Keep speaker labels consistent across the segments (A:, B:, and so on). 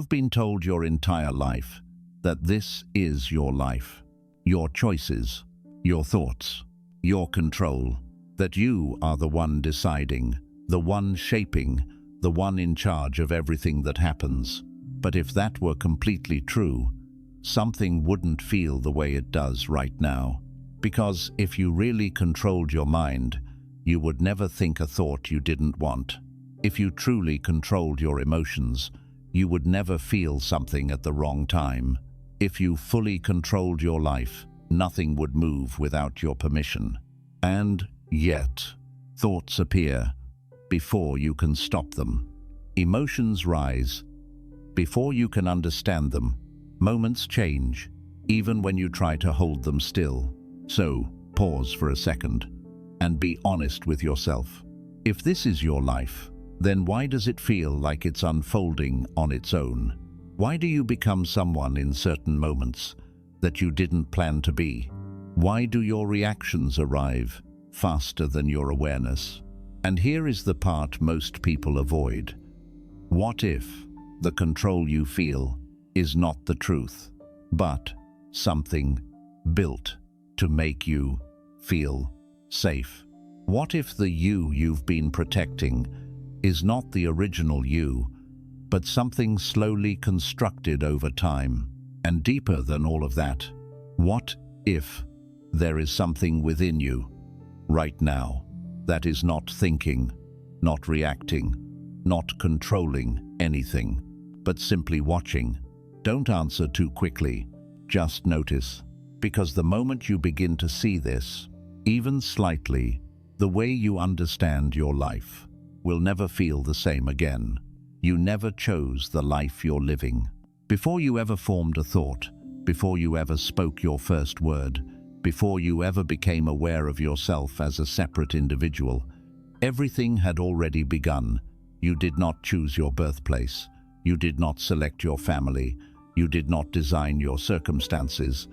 A: You've been told your entire life that this is your life, your choices, your thoughts, your control, that you are the one deciding, the one shaping, the one in charge of everything that happens. But if that were completely true, something wouldn't feel the way it does right now. Because if you really controlled your mind, you would never think a thought you didn't want. If you truly controlled your emotions, you would never feel something at the wrong time. If you fully controlled your life, nothing would move without your permission. And yet, thoughts appear before you can stop them. Emotions rise before you can understand them. Moments change, even when you try to hold them still. So, pause for a second and be honest with yourself. If this is your life, then why does it feel like it's unfolding on its own? Why do you become someone in certain moments that you didn't plan to be? Why do your reactions arrive faster than your awareness? And here is the part most people avoid. What if the control you feel is not the truth, but something built to make you feel safe? What if the you you've been protecting is not the original you, but something slowly constructed over time? And deeper than all of that, what if there is something within you right now that is not thinking, not reacting, not controlling anything, but simply watching? Don't answer too quickly, just notice. Because the moment you begin to see this, even slightly, the way you understand your life will never feel the same again. You never chose the life you're living. Before you ever formed a thought, before you ever spoke your first word, before you ever became aware of yourself as a separate individual, everything had already begun. You did not choose your birthplace. You did not select your family. You did not design your circumstances.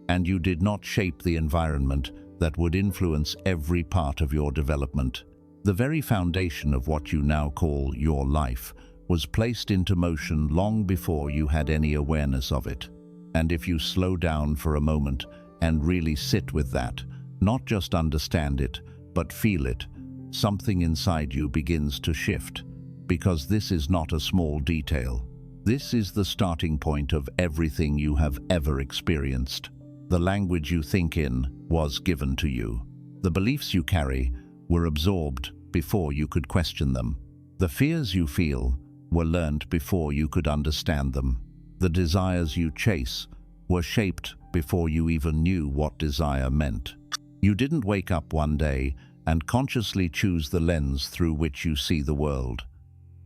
A: And you did not shape the environment that would influence every part of your development. The very foundation of what you now call your life was placed into motion long before you had any awareness of it. And if you slow down for a moment and really sit with that, not just understand it, but feel it, something inside you begins to shift. Because this is not a small detail. This is the starting point of everything you have ever experienced. The language you think in was given to you. The beliefs you carry were absorbed before you could question them. The fears you feel were learned before you could understand them. The desires you chase were shaped before you even knew what desire meant. You didn't wake up one day and consciously choose the lens through which you see the world.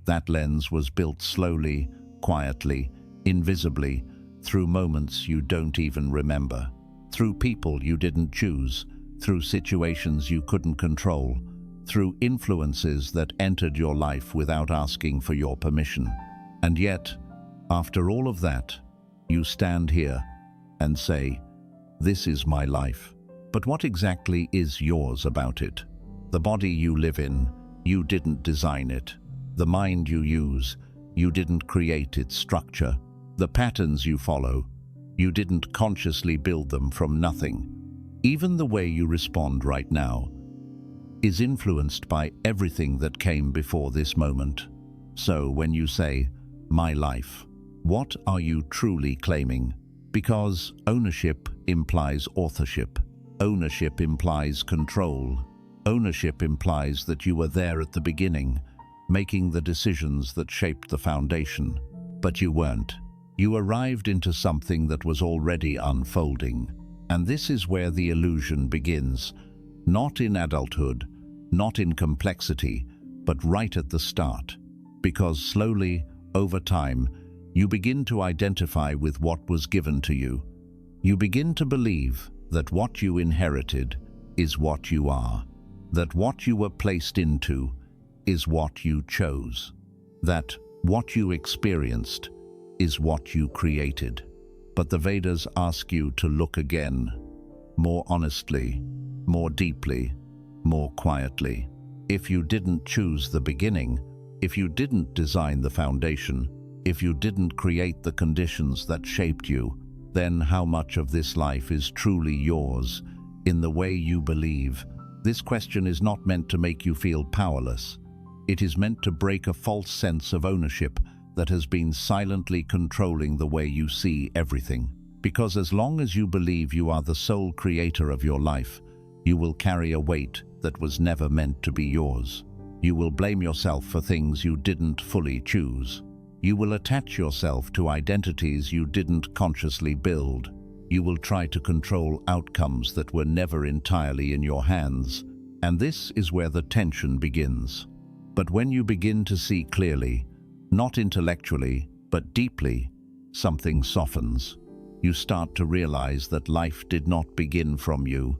A: That lens was built slowly, quietly, invisibly, through moments you don't even remember, through people you didn't choose, through situations you couldn't control, through influences that entered your life without asking for your permission. And yet, after all of that, you stand here and say, "This is my life." But what exactly is yours about it? The body you live in, you didn't design it. The mind you use, you didn't create its structure. The patterns you follow, you didn't consciously build them from nothing. Even the way you respond right now is influenced by everything that came before this moment. So when you say, "my life," what are you truly claiming? Because ownership implies authorship. Ownership implies control. Ownership implies that you were there at the beginning, making the decisions that shaped the foundation. But you weren't. You arrived into something that was already unfolding. And this is where the illusion begins. Not in adulthood, not in complexity, but right at the start. Because slowly, over time, you begin to identify with what was given to you. You begin to believe that what you inherited is what you are. That what you were placed into is what you chose. That what you experienced is what you created. But the Vedas ask you to look again, more honestly, more deeply, more quietly. If you didn't choose the beginning, if you didn't design the foundation, If you didn't create the conditions that shaped you, then how much of this life is truly yours, in the way you believe? This question is not meant to make you feel powerless. It is meant to break a false sense of ownership that has been silently controlling the way you see everything. Because as long as you believe you are the sole creator of your life, you will carry a weight that was never meant to be yours. You will blame yourself for things you didn't fully choose. You will attach yourself to identities you didn't consciously build. You will try to control outcomes that were never entirely in your hands. And this is where the tension begins. But when you begin to see clearly, not intellectually, but deeply, something softens. You start to realize that life did not begin from you,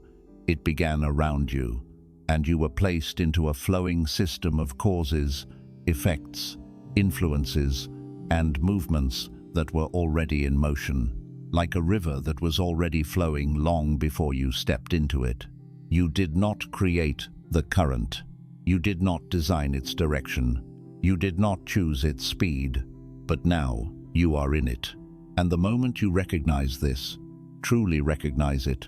A: it began around you, and you were placed into a flowing system of causes, effects, influences, and movements that were already in motion, like a river that was already flowing long before you stepped into it. You did not create the current. You did not design its direction. You did not choose its speed, but now you are in it. And the moment you recognize this, truly recognize it,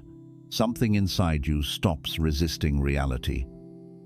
A: something inside you stops resisting reality.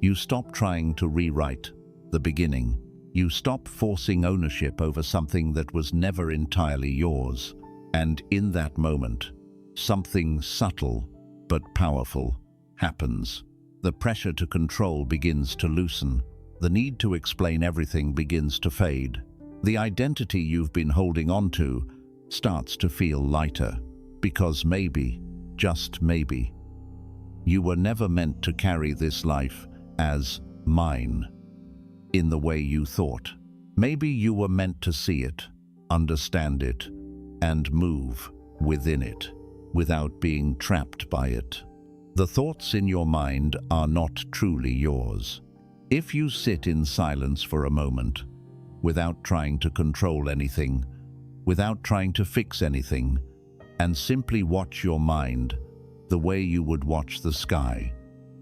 A: You stop trying to rewrite the beginning. You stop forcing ownership over something that was never entirely yours. And in that moment, something subtle but powerful happens. The pressure to control begins to loosen. The need to explain everything begins to fade. The identity you've been holding on to starts to feel lighter, because maybe, just maybe, you were never meant to carry this life as mine in the way you thought. Maybe you were meant to see it, understand it, and move within it without being trapped by it. The thoughts in your mind are not truly yours. If you sit in silence for a moment, without trying to control anything, without trying to fix anything, and simply watch your mind the way you would watch the sky,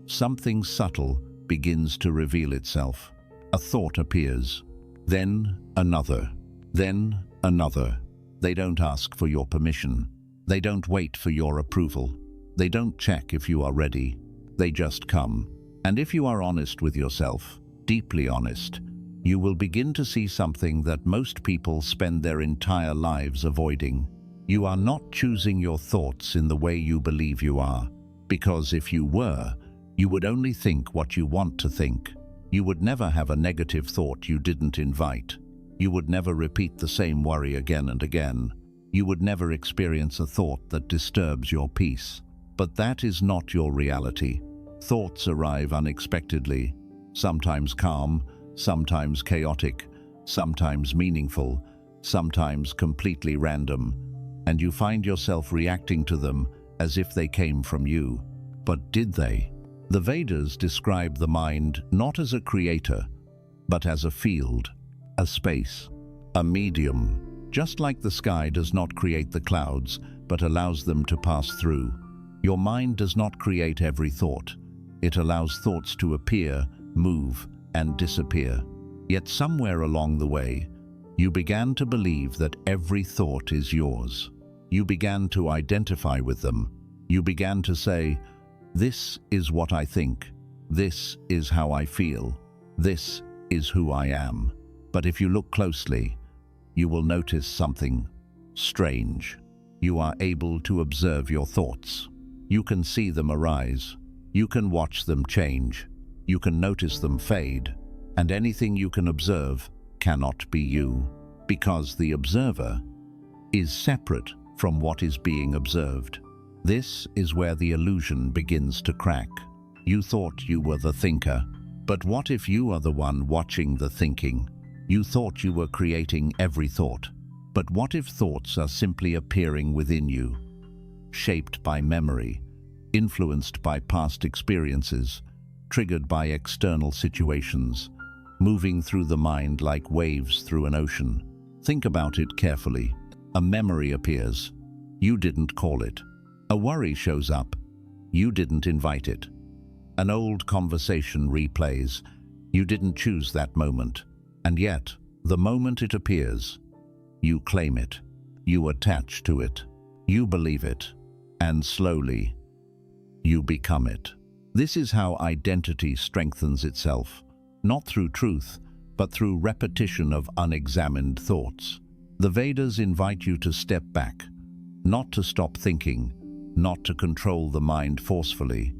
A: something subtle begins to reveal itself. A thought appears, then another, then another. They don't ask for your permission. They don't wait for your approval. They don't check if you are ready. They just come. And if you are honest with yourself, deeply honest, you will begin to see something that most people spend their entire lives avoiding. You are not choosing your thoughts in the way you believe you are, because if you were, you would only think what you want to think. You would never have a negative thought you didn't invite. You would never repeat the same worry again and again. You would never experience a thought that disturbs your peace. But that is not your reality. Thoughts arrive unexpectedly, sometimes calm, sometimes chaotic, sometimes meaningful, sometimes completely random, and you find yourself reacting to them as if they came from you. But did they? The Vedas describe the mind not as a creator, but as a field, a space, a medium. Just like the sky does not create the clouds, but allows them to pass through, your mind does not create every thought. It allows thoughts to appear, move, and disappear. Yet somewhere along the way, you began to believe that every thought is yours. You began to identify with them. You began to say, "This is what I think. This is how I feel. This is who I am." But if you look closely, you will notice something strange. You are able to observe your thoughts. You can see them arise. You can watch them change. You can notice them fade. And anything you can observe cannot be you, because the observer is separate from what is being observed. This is where the illusion begins to crack. You thought you were the thinker, but what if you are the one watching the thinking? You thought you were creating every thought, but what if thoughts are simply appearing within you, shaped by memory, influenced by past experiences, triggered by external situations, moving through the mind like waves through an ocean? Think about it carefully. A memory appears. You didn't call it. A worry shows up. You didn't invite it. An old conversation replays. You didn't choose that moment. And yet, the moment it appears, You claim it. You attach to it. You believe it. And slowly, you become it. This is how identity strengthens itself, not through truth, but through repetition of unexamined thoughts. The Vedas invite you to step back, not to stop thinking, not to control the mind forcefully,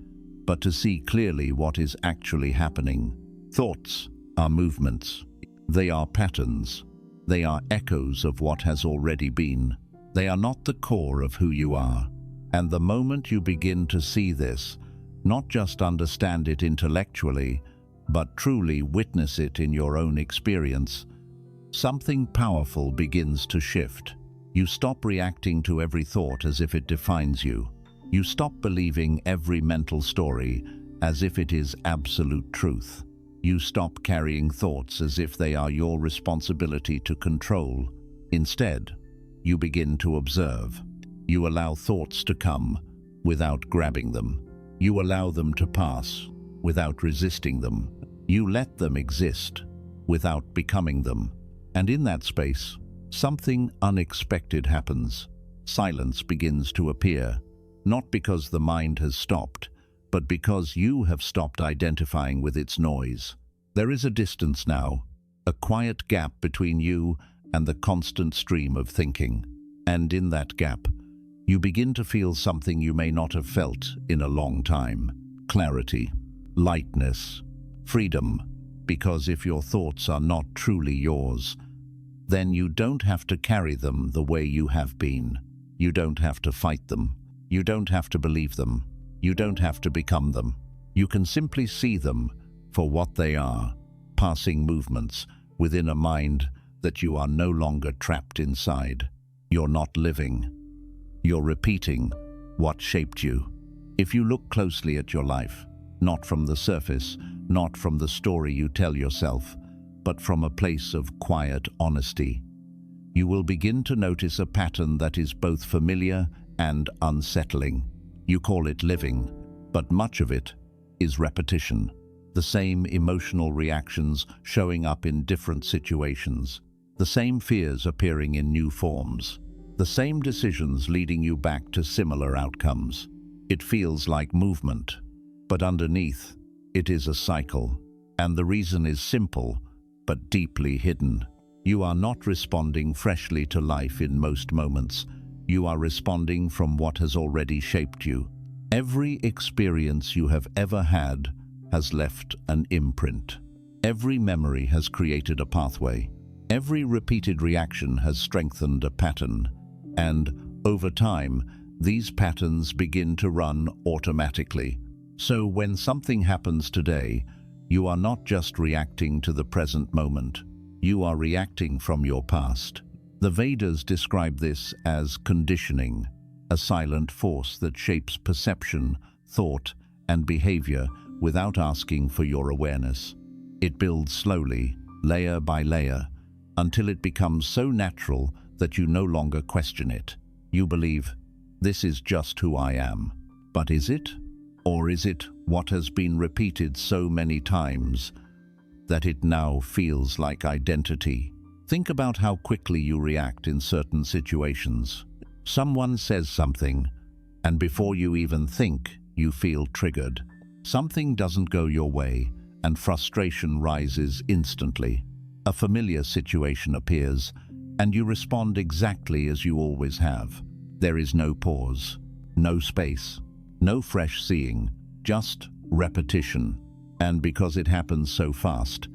A: but to see clearly what is actually happening. Thoughts are movements. They are patterns. They are echoes of what has already been. They are not the core of who you are. And the moment you begin to see this, not just understand it intellectually, but truly witness it in your own experience, something powerful begins to shift. You stop reacting to every thought as if it defines you. You stop believing every mental story as if it is absolute truth. You stop carrying thoughts as if they are your responsibility to control. Instead, you begin to observe. You allow thoughts to come without grabbing them. You allow them to pass without resisting them. You let them exist without becoming them. And in that space, something unexpected happens. Silence begins to appear, not because the mind has stopped, but because you have stopped identifying with its noise. There is a distance now, a quiet gap between you and the constant stream of thinking. And in that gap, you begin to feel something you may not have felt in a long time. Clarity, lightness, freedom. Because if your thoughts are not truly yours, then you don't have to carry them the way you have been. You don't have to fight them. You don't have to believe them. You don't have to become them. You can simply see them for what they are, passing movements within a mind that you are no longer trapped inside. You're not living. You're repeating what shaped you. If you look closely at your life, not from the surface, not from the story you tell yourself, but from a place of quiet honesty, you will begin to notice a pattern that is both familiar and unsettling. You call it living, but much of it is repetition. The same emotional reactions showing up in different situations. The same fears appearing in new forms. The same decisions leading you back to similar outcomes. It feels like movement, but underneath, it is a cycle. And the reason is simple, but deeply hidden. You are not responding freshly to life in most moments. You are responding from what has already shaped you. Every experience you have ever had has left an imprint. Every memory has created a pathway. Every repeated reaction has strengthened a pattern. And over time, these patterns begin to run automatically. So when something happens today, you are not just reacting to the present moment. You are reacting from your past. The Vedas describe this as conditioning, a silent force that shapes perception, thought, and behavior without asking for your awareness. It builds slowly, layer by layer, until it becomes so natural that you no longer question it. You believe, this is just who I am. But is it? Or is it what has been repeated so many times that it now feels like identity? Think about how quickly you react in certain situations. Someone says something, and before you even think, you feel triggered. Something doesn't go your way, and frustration rises instantly. A familiar situation appears, and you respond exactly as you always have. There is no pause, no space, no fresh seeing, just repetition. And because it happens so fast,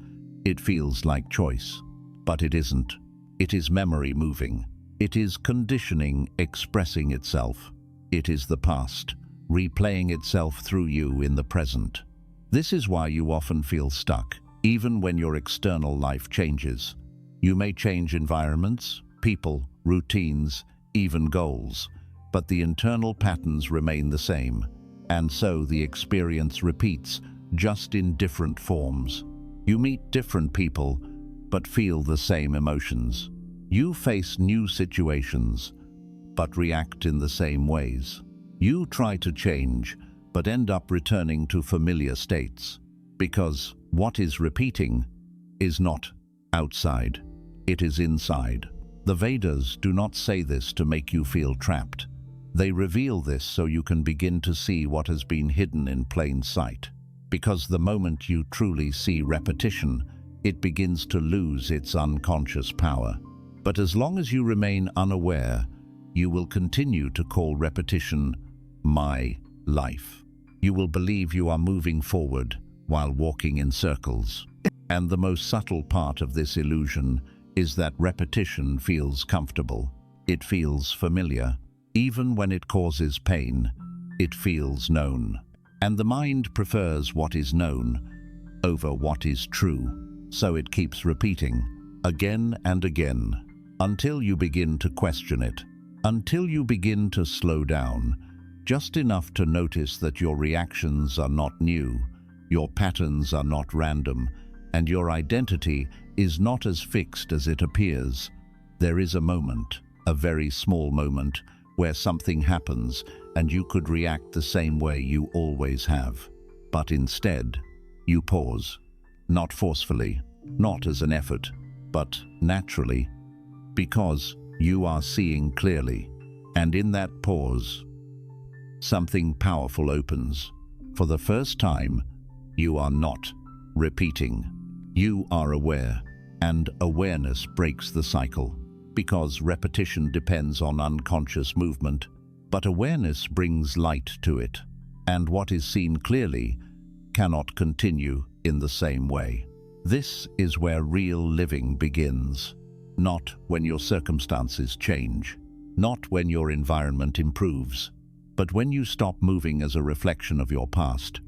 A: it feels like choice. But it isn't. It is memory moving. It is conditioning expressing itself. It is the past, replaying itself through you in the present. This is why you often feel stuck, even when your external life changes. You may change environments, people, routines, even goals, but the internal patterns remain the same. And so the experience repeats, just in different forms. You meet different people, but feel the same emotions. You face new situations, but react in the same ways. You try to change, but end up returning to familiar states. Because what is repeating is not outside, it is inside. The Vedas do not say this to make you feel trapped. They reveal this so you can begin to see what has been hidden in plain sight. Because the moment you truly see repetition, it begins to lose its unconscious power. But as long as you remain unaware, you will continue to call repetition my life. You will believe you are moving forward while walking in circles. And the most subtle part of this illusion is that repetition feels comfortable. It feels familiar. Even when it causes pain, it feels known. And the mind prefers what is known over what is true. So it keeps repeating again and again until you begin to question it, until you begin to slow down, just enough to notice that your reactions are not new, your patterns are not random, and your identity is not as fixed as it appears. There is a moment, a very small moment, where something happens and you could react the same way you always have. But instead, you pause. Not forcefully, not as an effort, but naturally, because you are seeing clearly. And in that pause, something powerful opens. For the first time, you are not repeating. You are aware, and awareness breaks the cycle. Because repetition depends on unconscious movement, but awareness brings light to it. And what is seen clearly cannot continue in the same way. This is where real living begins. Not when your circumstances change, not when your environment improves, but when you stop moving as a reflection of your past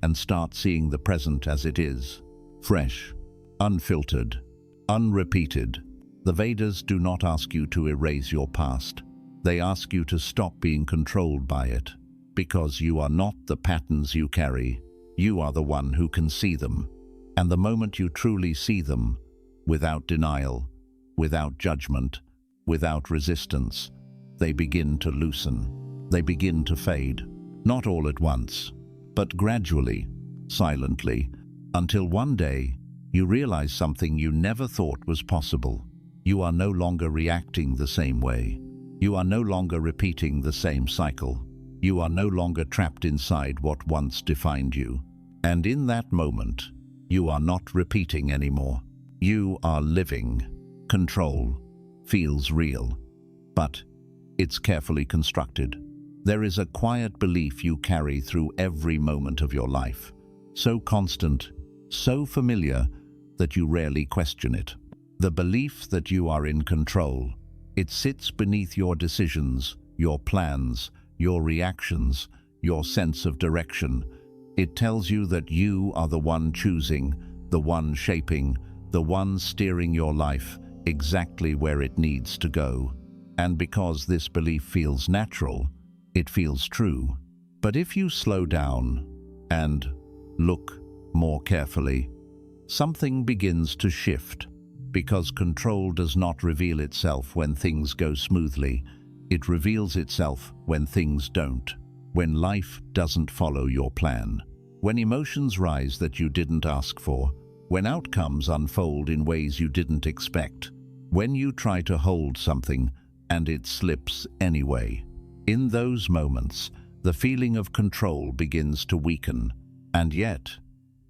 A: and start seeing the present as it is, fresh, unfiltered, unrepeated. The Vedas do not ask you to erase your past. They ask you to stop being controlled by it, because you are not the patterns you carry. You are the one who can see them. And the moment you truly see them, without denial, without judgment, without resistance, they begin to loosen. They begin to fade, not all at once, but gradually, silently, until one day you realize something you never thought was possible. You are no longer reacting the same way. You are no longer repeating the same cycle. You are no longer trapped inside what once defined you. And in that moment, you are not repeating anymore. You are living. Control feels real, but it's carefully constructed. There is a quiet belief you carry through every moment of your life, so constant, so familiar that you rarely question it. The belief that you are in control. It sits beneath your decisions, your plans, your reactions, your sense of direction. It tells you that you are the one choosing, the one shaping, the one steering your life exactly where it needs to go. And because this belief feels natural, it feels true. But if you slow down and look more carefully, something begins to shift. Because control does not reveal itself when things go smoothly. It reveals itself when things don't. When life doesn't follow your plan. When emotions rise that you didn't ask for. When outcomes unfold in ways you didn't expect. When you try to hold something and it slips anyway. In those moments, the feeling of control begins to weaken. And yet,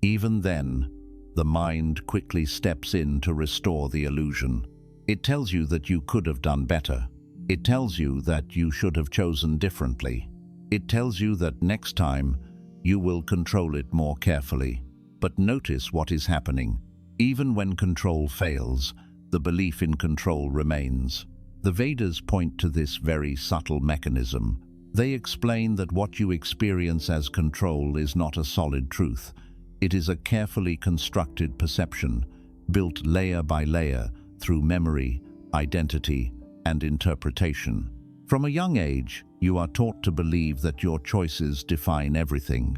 A: even then, the mind quickly steps in to restore the illusion. It tells you that you could have done better. It tells you that you should have chosen differently. It tells you that next time you will control it more carefully. But notice what is happening. Even when control fails, the belief in control remains. The Vedas point to this very subtle mechanism. They explain that what you experience as control is not a solid truth. It is a carefully constructed perception, built layer by layer through memory, identity, and interpretation. From a young age, you are taught to believe that your choices define everything.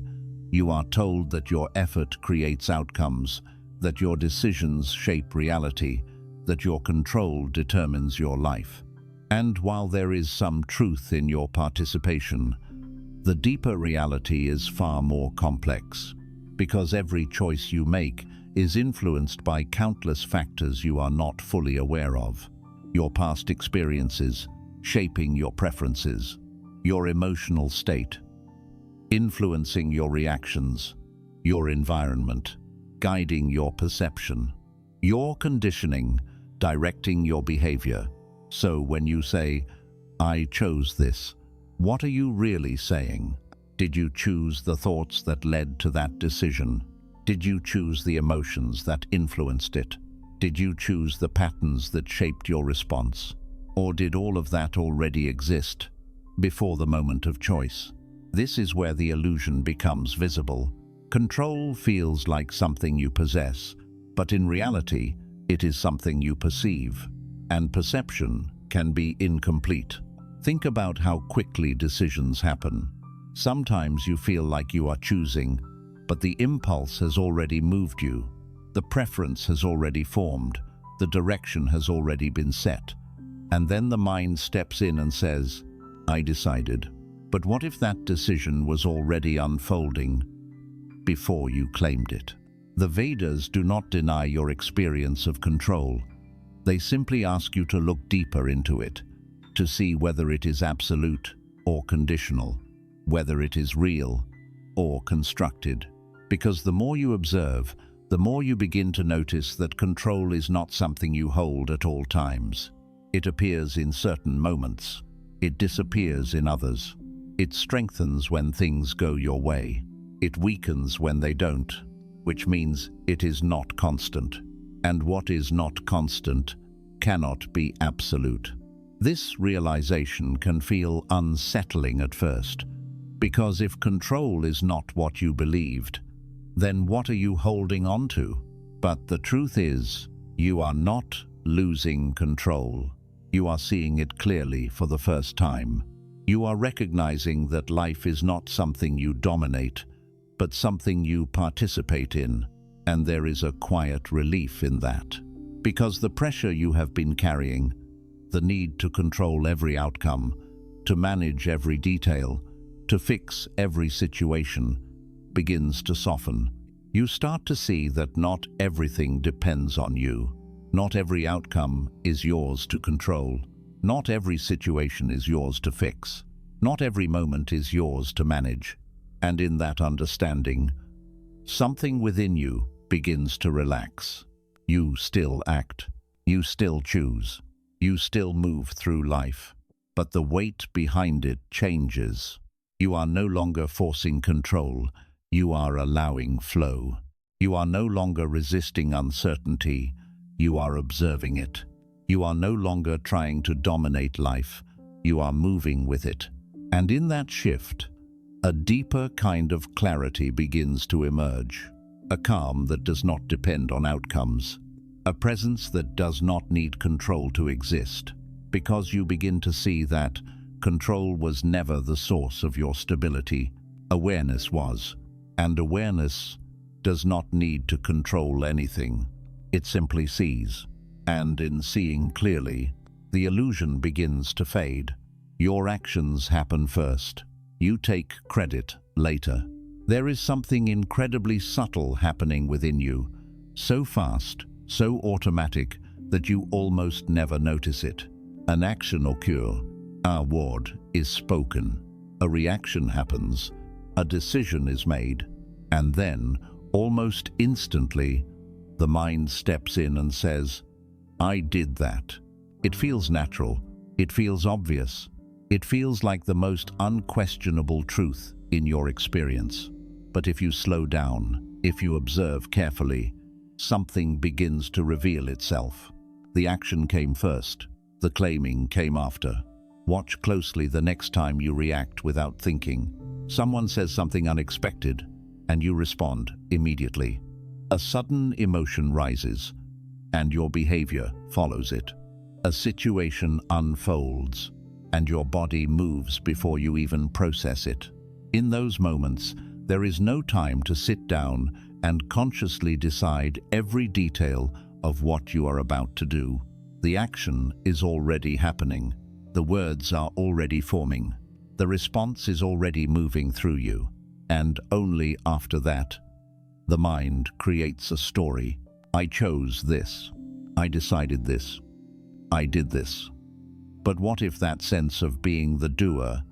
A: You are told that your effort creates outcomes, that your decisions shape reality, that your control determines your life. And while there is some truth in your participation, the deeper reality is far more complex. Because every choice you make is influenced by countless factors you are not fully aware of. your past experiences, shaping your preferences, your emotional state, influencing your reactions, your environment, guiding your perception, your conditioning, directing your behavior. So when you say, "I chose this," what are you really saying? Did you choose the thoughts that led to that decision? Did you choose the emotions that influenced it? Did you choose the patterns that shaped your response? Or did all of that already exist before the moment of choice? This is where the illusion becomes visible. Control feels like something you possess, but in reality, it is something you perceive, and perception can be incomplete. Think about how quickly decisions happen. Sometimes you feel like you are choosing, but the impulse has already moved you. The preference has already formed. The direction has already been set. And then the mind steps in and says, "I decided." But what if that decision was already unfolding before you claimed it? The Vedas do not deny your experience of control. They simply ask you to look deeper into it, to see whether it is absolute or conditional, whether it is real or constructed. Because the more you observe, the more you begin to notice that control is not something you hold at all times. It appears in certain moments. It disappears in others. It strengthens when things go your way. It weakens when they don't, which means it is not constant. And what is not constant cannot be absolute. This realization can feel unsettling at first, because if control is not what you believed, then what are you holding on to? But the truth is, you are not losing control. You are seeing it clearly for the first time. You are recognizing that life is not something you dominate, but something you participate in, and there is a quiet relief in that. Because the pressure you have been carrying, the need to control every outcome, to manage every detail, to fix every situation, begins to soften. You start to see that not everything depends on you. Not every outcome is yours to control. Not every situation is yours to fix. Not every moment is yours to manage. And in that understanding, something within you begins to relax. You still act. You still choose. You still move through life. But the weight behind it changes. You are no longer forcing control. You are allowing flow. You are no longer resisting uncertainty. You are observing it. You are no longer trying to dominate life. You are moving with it. And in that shift, a deeper kind of clarity begins to emerge. A calm that does not depend on outcomes. A presence that does not need control to exist. Because you begin to see that control was never the source of your stability. Awareness was. And awareness does not need to control anything. It simply sees. And in seeing clearly, the illusion begins to fade. Your actions happen first. You take credit later. There is something incredibly subtle happening within you, so fast, so automatic, that you almost never notice it. An action occurs, a word is spoken, a reaction happens, a decision is made, and then, almost instantly, the mind steps in and says, "I did that." It feels natural. It feels obvious. It feels like the most unquestionable truth in your experience. But if you slow down, if you observe carefully, something begins to reveal itself. The action came first. The claiming came after. Watch closely the next time you react without thinking. Someone says something unexpected, and you respond immediately. A sudden emotion rises, and your behavior follows it. A situation unfolds, and your body moves before you even process it. In those moments, there is no time to sit down and consciously decide every detail of what you are about to do. The action is already happening. The words are already forming. The response is already moving through you. And only after that, the mind creates a story. I chose this. I decided this. I did this. But what if that sense of being the doer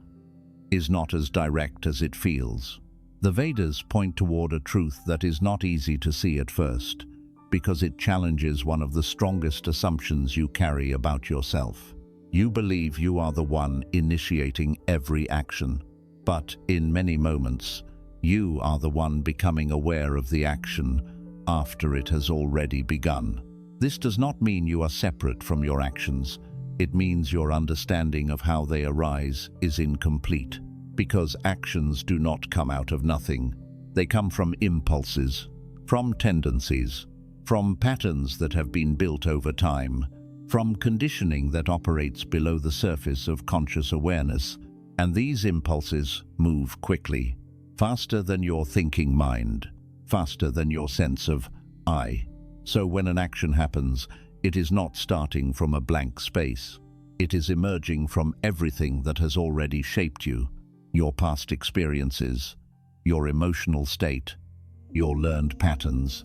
A: is not as direct as it feels? The Vedas point toward a truth that is not easy to see at first, because it challenges one of the strongest assumptions you carry about yourself. You believe you are the one initiating every action, but in many moments, you are the one becoming aware of the action after it has already begun. This does not mean you are separate from your actions. It means your understanding of how they arise is incomplete, because actions do not come out of nothing. They come from impulses, from tendencies, from patterns that have been built over time, from conditioning that operates below the surface of conscious awareness. And these impulses move quickly, faster than your thinking mind, faster than your sense of I. So when an action happens, it is not starting from a blank space. It is emerging from everything that has already shaped you: your past experiences, your emotional state, your learned patterns,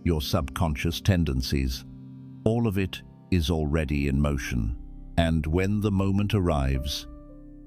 A: your subconscious tendencies. All of it is already in motion. And when the moment arrives,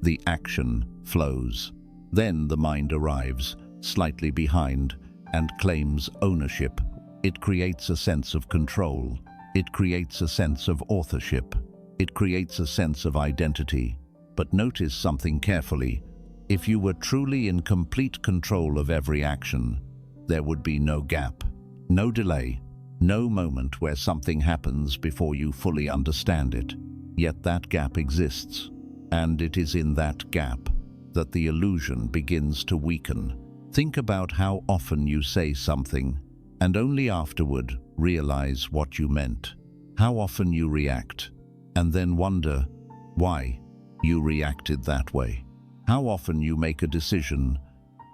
A: the action flows. Then the mind arrives, slightly behind, and claims ownership. It creates a sense of control. It creates a sense of authorship. It creates a sense of identity. But notice something carefully. If you were truly in complete control of every action, there would be no gap, no delay, no moment where something happens before you fully understand it. Yet that gap exists. And it is in that gap that the illusion begins to weaken. Think about how often you say something and only afterward realize what you meant. How often you react and then wonder why you reacted that way. How often you make a decision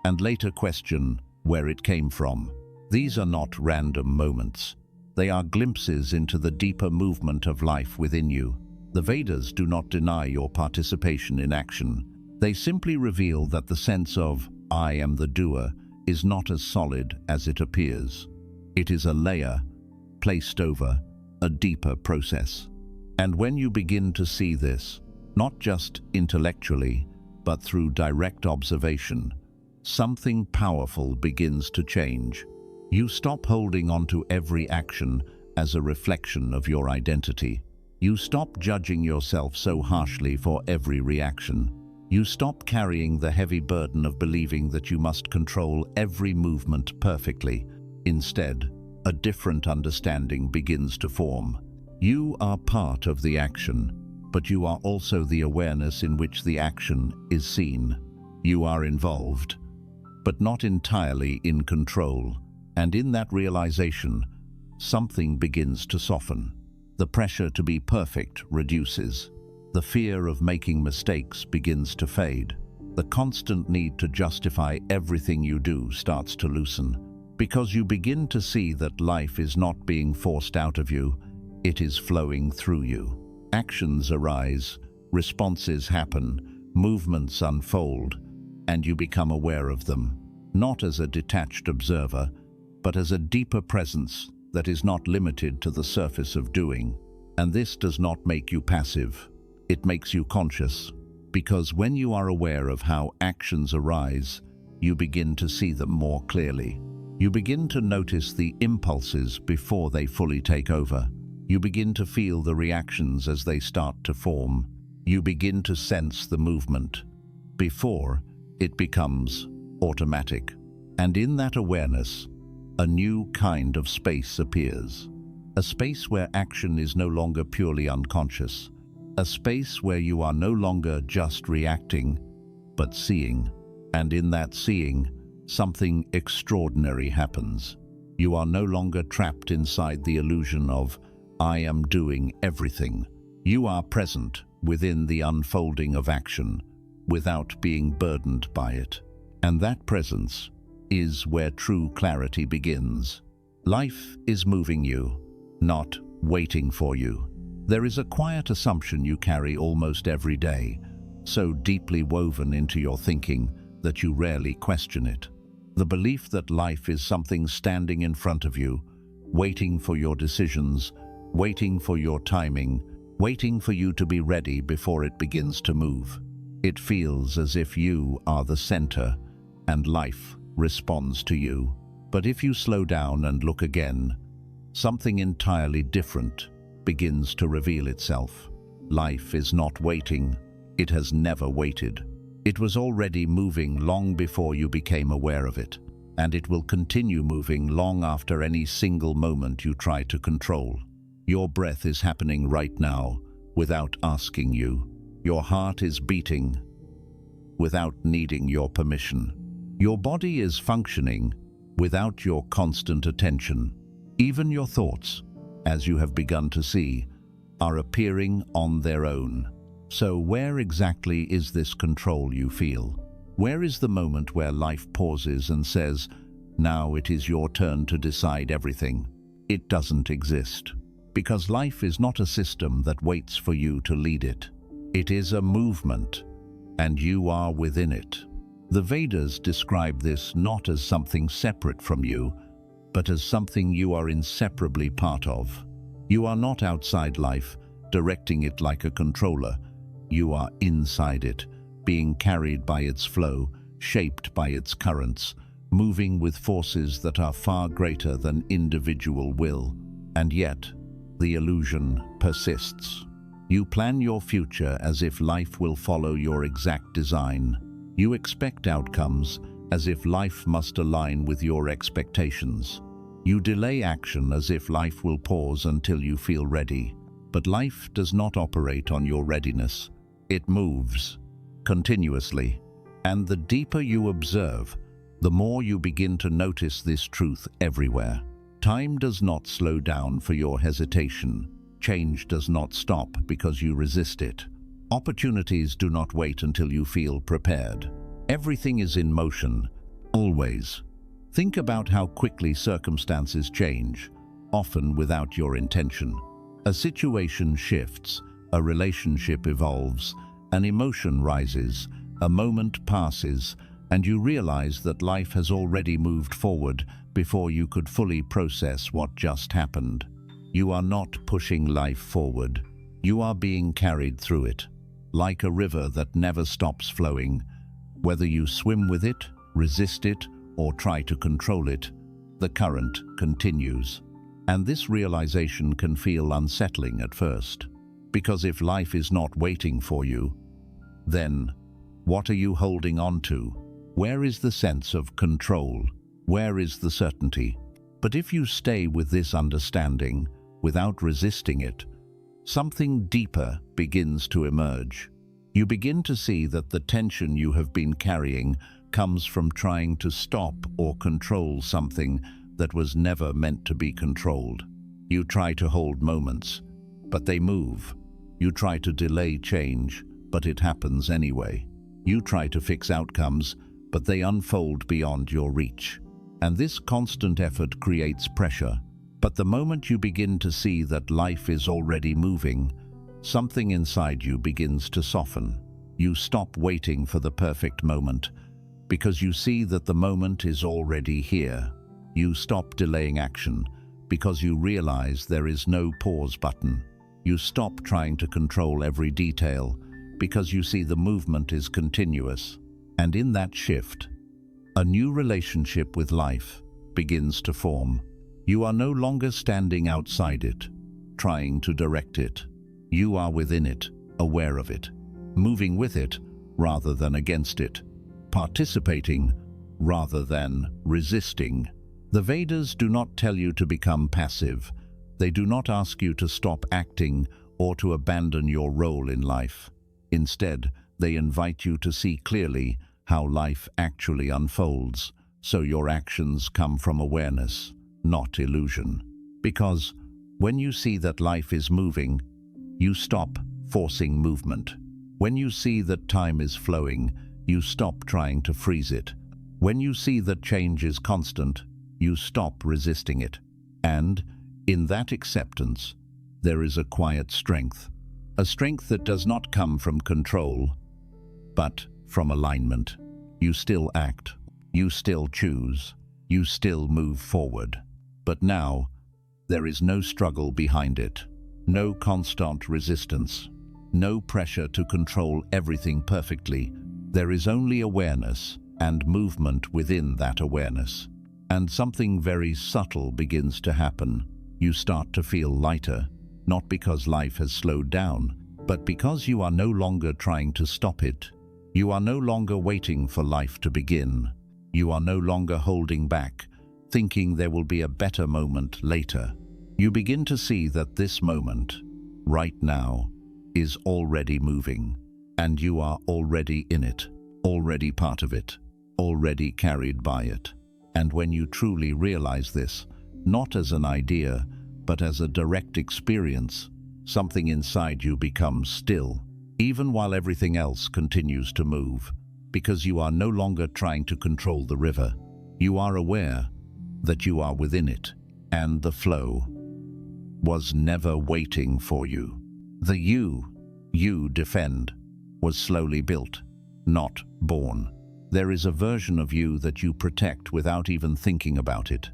A: and later question where it came from. These are not random moments. They are glimpses into the deeper movement of life within you. The Vedas do not deny your participation in action. They simply reveal that the sense of I am the doer is not as solid as it appears. It is a layer placed over a deeper process. And when you begin to see this, not just intellectually, but through direct observation, something powerful begins to change. You stop holding on to every action as a reflection of your identity. You stop judging yourself so harshly for every reaction. You stop carrying the heavy burden of believing that you must control every movement perfectly. Instead, a different understanding begins to form. You are part of the action, but you are also the awareness in which the action is seen. You are involved, but not entirely in control. And in that realization, something begins to soften. The pressure to be perfect reduces. The fear of making mistakes begins to fade. The constant need to justify everything you do starts to loosen, because you begin to see that life is not being forced out of you, it is flowing through you. Actions arise, responses happen, movements unfold, and you become aware of them, not as a detached observer, but as a deeper presence that is not limited to the surface of doing. And this does not make you passive. It makes you conscious, because when you are aware of how actions arise, you begin to see them more clearly. You begin to notice the impulses before they fully take over. You begin to feel the reactions as they start to form. You begin to sense the movement before it becomes automatic. And in that awareness, a new kind of space appears. A space where action is no longer purely unconscious. A space where you are no longer just reacting, but seeing. And in that seeing, something extraordinary happens. You are no longer trapped inside the illusion of, I am doing everything. You are present within the unfolding of action, without being burdened by it. And that presence is where true clarity begins. Life is moving you, not waiting for you. There is a quiet assumption you carry almost every day, so deeply woven into your thinking that you rarely question it. The belief that life is something standing in front of you, waiting for your decisions, waiting for your timing, waiting for you to be ready before it begins to move. It feels as if you are the center and life responds to you. But if you slow down and look again, something entirely different begins to reveal itself. Life is not waiting. It has never waited. It was already moving long before you became aware of it, and it will continue moving long after any single moment you try to control. Your breath is happening right now without asking you. Your heart is beating without needing your permission. Your body is functioning without your constant attention. Even your thoughts, as you have begun to see, are appearing on their own. So where exactly is this control you feel? Where is the moment where life pauses and says, now it is your turn to decide everything? It doesn't exist, because life is not a system that waits for you to lead it. It is a movement, and you are within it. The Vedas describe this not as something separate from you, but as something you are inseparably part of. You are not outside life, directing it like a controller. You are inside it, being carried by its flow, shaped by its currents, moving with forces that are far greater than individual will. And yet, the illusion persists. You plan your future as if life will follow your exact design. You expect outcomes as if life must align with your expectations. You delay action as if life will pause until you feel ready. But life does not operate on your readiness. It moves continuously. And the deeper you observe, the more you begin to notice this truth everywhere. Time does not slow down for your hesitation. Change does not stop because you resist it. Opportunities do not wait until you feel prepared. Everything is in motion, always. Think about how quickly circumstances change, often without your intention. A situation shifts, a relationship evolves, an emotion rises, a moment passes, and you realize that life has already moved forward before you could fully process what just happened. You are not pushing life forward. You are being carried through it, like a river that never stops flowing. Whether you swim with it, resist it, or try to control it, the current continues. And this realization can feel unsettling at first, because if life is not waiting for you, then what are you holding on to? Where is the sense of control? Where is the certainty? But if you stay with this understanding, without resisting it, something deeper begins to emerge. You begin to see that the tension you have been carrying comes from trying to stop or control something that was never meant to be controlled. You try to hold moments, but they move. You try to delay change, but it happens anyway. You try to fix outcomes, but they unfold beyond your reach. And this constant effort creates pressure. But the moment you begin to see that life is already moving, something inside you begins to soften. You stop waiting for the perfect moment, because you see that the moment is already here. You stop delaying action, because you realize there is no pause button. You stop trying to control every detail, because you see the movement is continuous. And in that shift, a new relationship with life begins to form. You are no longer standing outside it, trying to direct it. You are within it, aware of it, moving with it rather than against it, participating rather than resisting. The Vedas do not tell you to become passive. They do not ask you to stop acting or to abandon your role in life. Instead, they invite you to see clearly how life actually unfolds, so your actions come from awareness, not illusion. Because when you see that life is moving, you stop forcing movement. When you see that time is flowing, you stop trying to freeze it. When you see that change is constant, you stop resisting it. And in that acceptance, there is a quiet strength. A strength that does not come from control, but from alignment. You still act, you still choose, you still move forward. But now, there is no struggle behind it. no constant resistance, no pressure to control everything perfectly. There is only awareness and movement within that awareness. And something very subtle begins to happen. You start to feel lighter, not because life has slowed down, but because you are no longer trying to stop it. You are no longer waiting for life to begin. You are no longer holding back, thinking there will be a better moment later. You begin to see that this moment, right now, is already moving, and you are already in it, already part of it, already carried by it. And when you truly realize this, not as an idea, but as a direct experience, something inside you becomes still, even while everything else continues to move, because you are no longer trying to control the river. You are aware that you are within it, and the flow was never waiting for you. The you defend was slowly built, not born. There is a version of you that you protect without even thinking about it.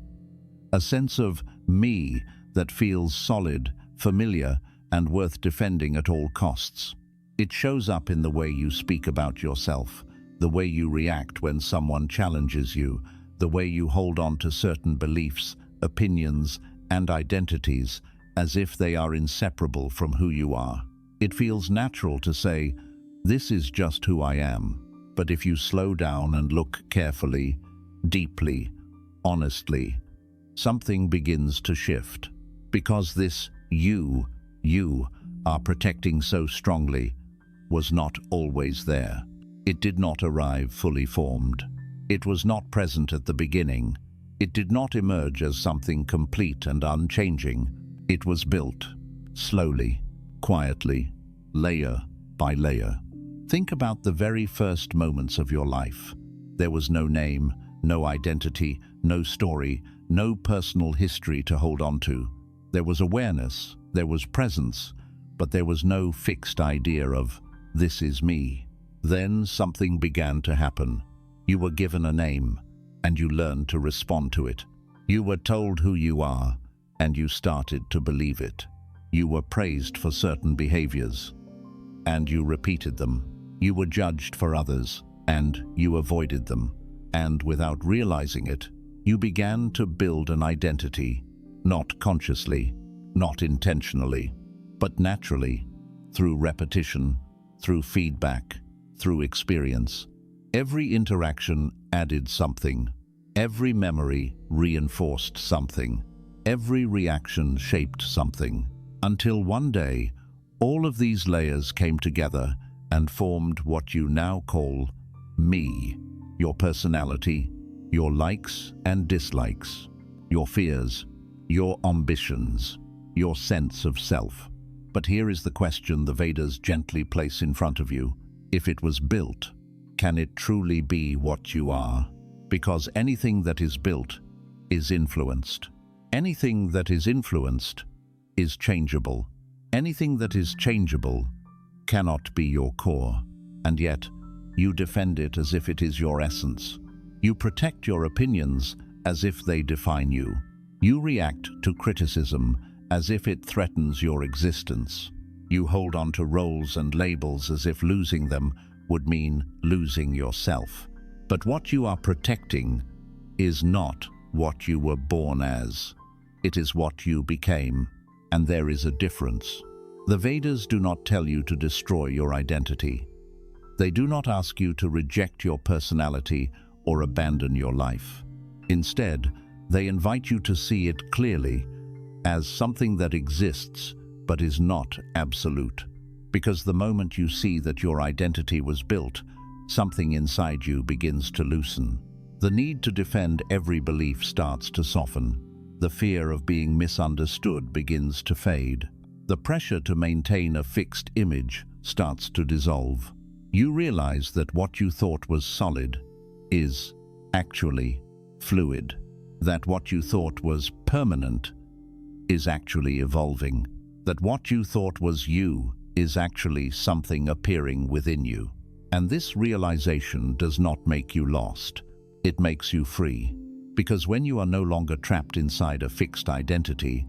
A: A sense of me that feels solid, familiar, and worth defending at all costs. It shows up in the way you speak about yourself, the way you react when someone challenges you, the way you hold on to certain beliefs, opinions, and identities as if they are inseparable from who you are. It feels natural to say, "This is just who I am." But if you slow down and look carefully, deeply, honestly, something begins to shift. Because this you are protecting so strongly was not always there. It did not arrive fully formed. It was not present at the beginning. It did not emerge as something complete and unchanging. It was built, slowly, quietly, layer by layer. Think about the very first moments of your life. There was no name, no identity, no story, no personal history to hold on to. There was awareness, there was presence, but there was no fixed idea of, "This is me." Then something began to happen. You were given a name, and you learned to respond to it. You were told who you are, and you started to believe it. You were praised for certain behaviors, and you repeated them. You were judged for others, and you avoided them. And without realizing it, you began to build an identity, not consciously, not intentionally, but naturally, through repetition, through feedback, through experience. Every interaction added something. Every memory reinforced something. Every reaction shaped something. Until one day, all of these layers came together and formed what you now call me. Your personality, your likes and dislikes, your fears, your ambitions, your sense of self. But here is the question the Vedas gently place in front of you. If it was built, can it truly be what you are? Because anything that is built is influenced. Anything that is influenced is changeable. Anything that is changeable cannot be your core, and yet you defend it as if it is your essence. You protect your opinions as if they define you. You react to criticism as if it threatens your existence. You hold on to roles and labels as if losing them would mean losing yourself. But what you are protecting is not what you were born as. It is what you became, and there is a difference. The Vedas do not tell you to destroy your identity. They do not ask you to reject your personality or abandon your life. Instead, they invite you to see it clearly as something that exists but is not absolute. Because the moment you see that your identity was built, something inside you begins to loosen. The need to defend every belief starts to soften. The fear of being misunderstood begins to fade. The pressure to maintain a fixed image starts to dissolve. You realize that what you thought was solid is actually fluid. That what you thought was permanent is actually evolving. That what you thought was you is actually something appearing within you. And this realization does not make you lost. It makes you free. Because when you are no longer trapped inside a fixed identity,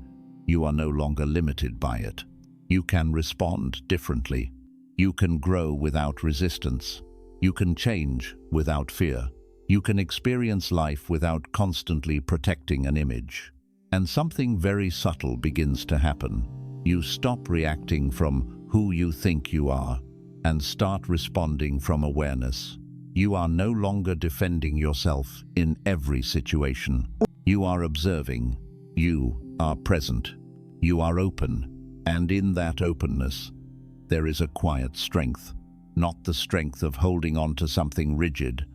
A: you are no longer limited by it. You can respond differently. You can grow without resistance. You can change without fear. You can experience life without constantly protecting an image. And something very subtle begins to happen. You stop reacting from who you think you are and start responding from awareness. You are no longer defending yourself in every situation. You are observing. You are present. You are open. And in that openness, there is a quiet strength. Not the strength of holding on to something rigid,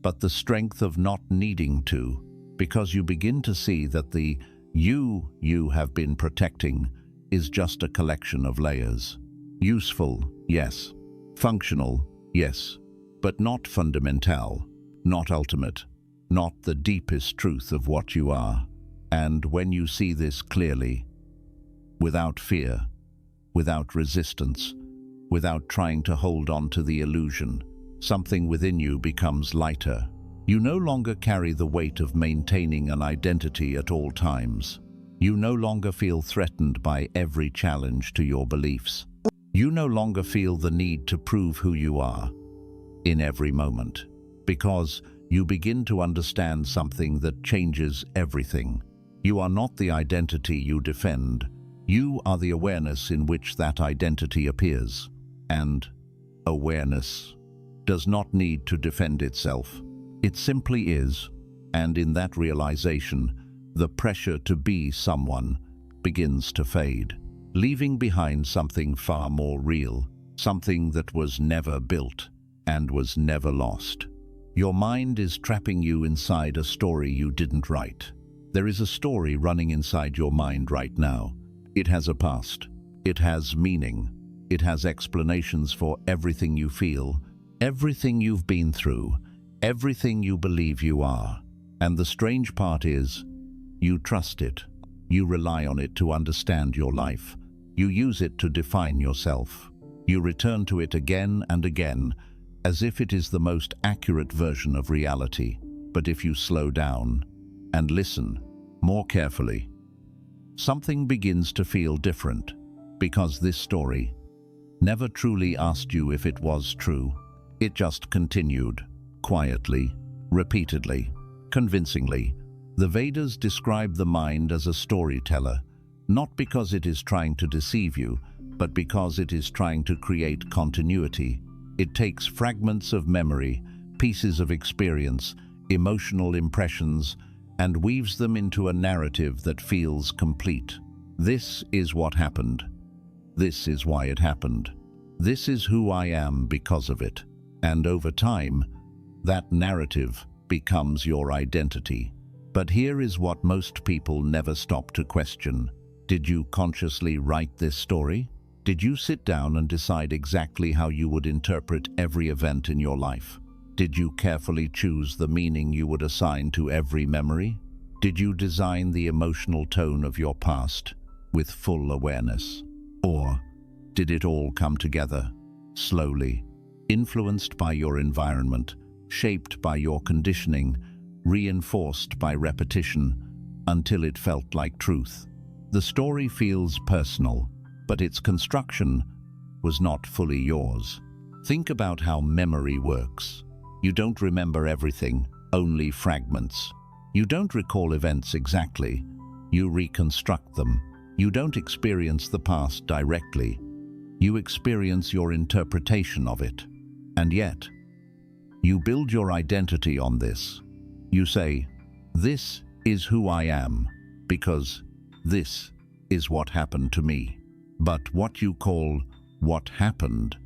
A: but the strength of not needing to, because you begin to see that the you have been protecting is just a collection of layers. Useful, yes. Functional, yes. But not fundamental, not ultimate, not the deepest truth of what you are. And when you see this clearly, without fear, without resistance, without trying to hold on to the illusion, something within you becomes lighter. You no longer carry the weight of maintaining an identity at all times. You no longer feel threatened by every challenge to your beliefs. You no longer feel the need to prove who you are in every moment, because you begin to understand something that changes everything. You are not the identity you defend. You are the awareness in which that identity appears. And awareness does not need to defend itself. It simply is, and in that realization, the pressure to be someone begins to fade, leaving behind something far more real, something that was never built and was never lost. Your mind is trapping you inside a story you didn't write. There is a story running inside your mind right now. It has a past. It has meaning. It has explanations for everything you feel, everything you've been through, everything you believe you are. And the strange part is, you trust it. You rely on it to understand your life. You use it to define yourself. You return to it again and again, as if it is the most accurate version of reality. But if you slow down and listen more carefully, something begins to feel different, because this story never truly asked you if it was true. It just continued, quietly, repeatedly, convincingly. The Vedas describe the mind as a storyteller, not because it is trying to deceive you, but because it is trying to create continuity. It takes fragments of memory, pieces of experience, emotional impressions, and weaves them into a narrative that feels complete. This is what happened. This is why it happened. This is who I am because of it. And over time, that narrative becomes your identity. But here is what most people never stop to question. Did you consciously write this story? Did you sit down and decide exactly how you would interpret every event in your life? Did you carefully choose the meaning you would assign to every memory? Did you design the emotional tone of your past with full awareness? Or did it all come together, slowly, influenced by your environment, shaped by your conditioning, reinforced by repetition, until it felt like truth? The story feels personal, but its construction was not fully yours. Think about how memory works. You don't remember everything, only fragments. You don't recall events exactly, you reconstruct them. You don't experience the past directly, you experience your interpretation of it. And yet, you build your identity on this. You say, this is who I am, because this is what happened to me. But what you call what happened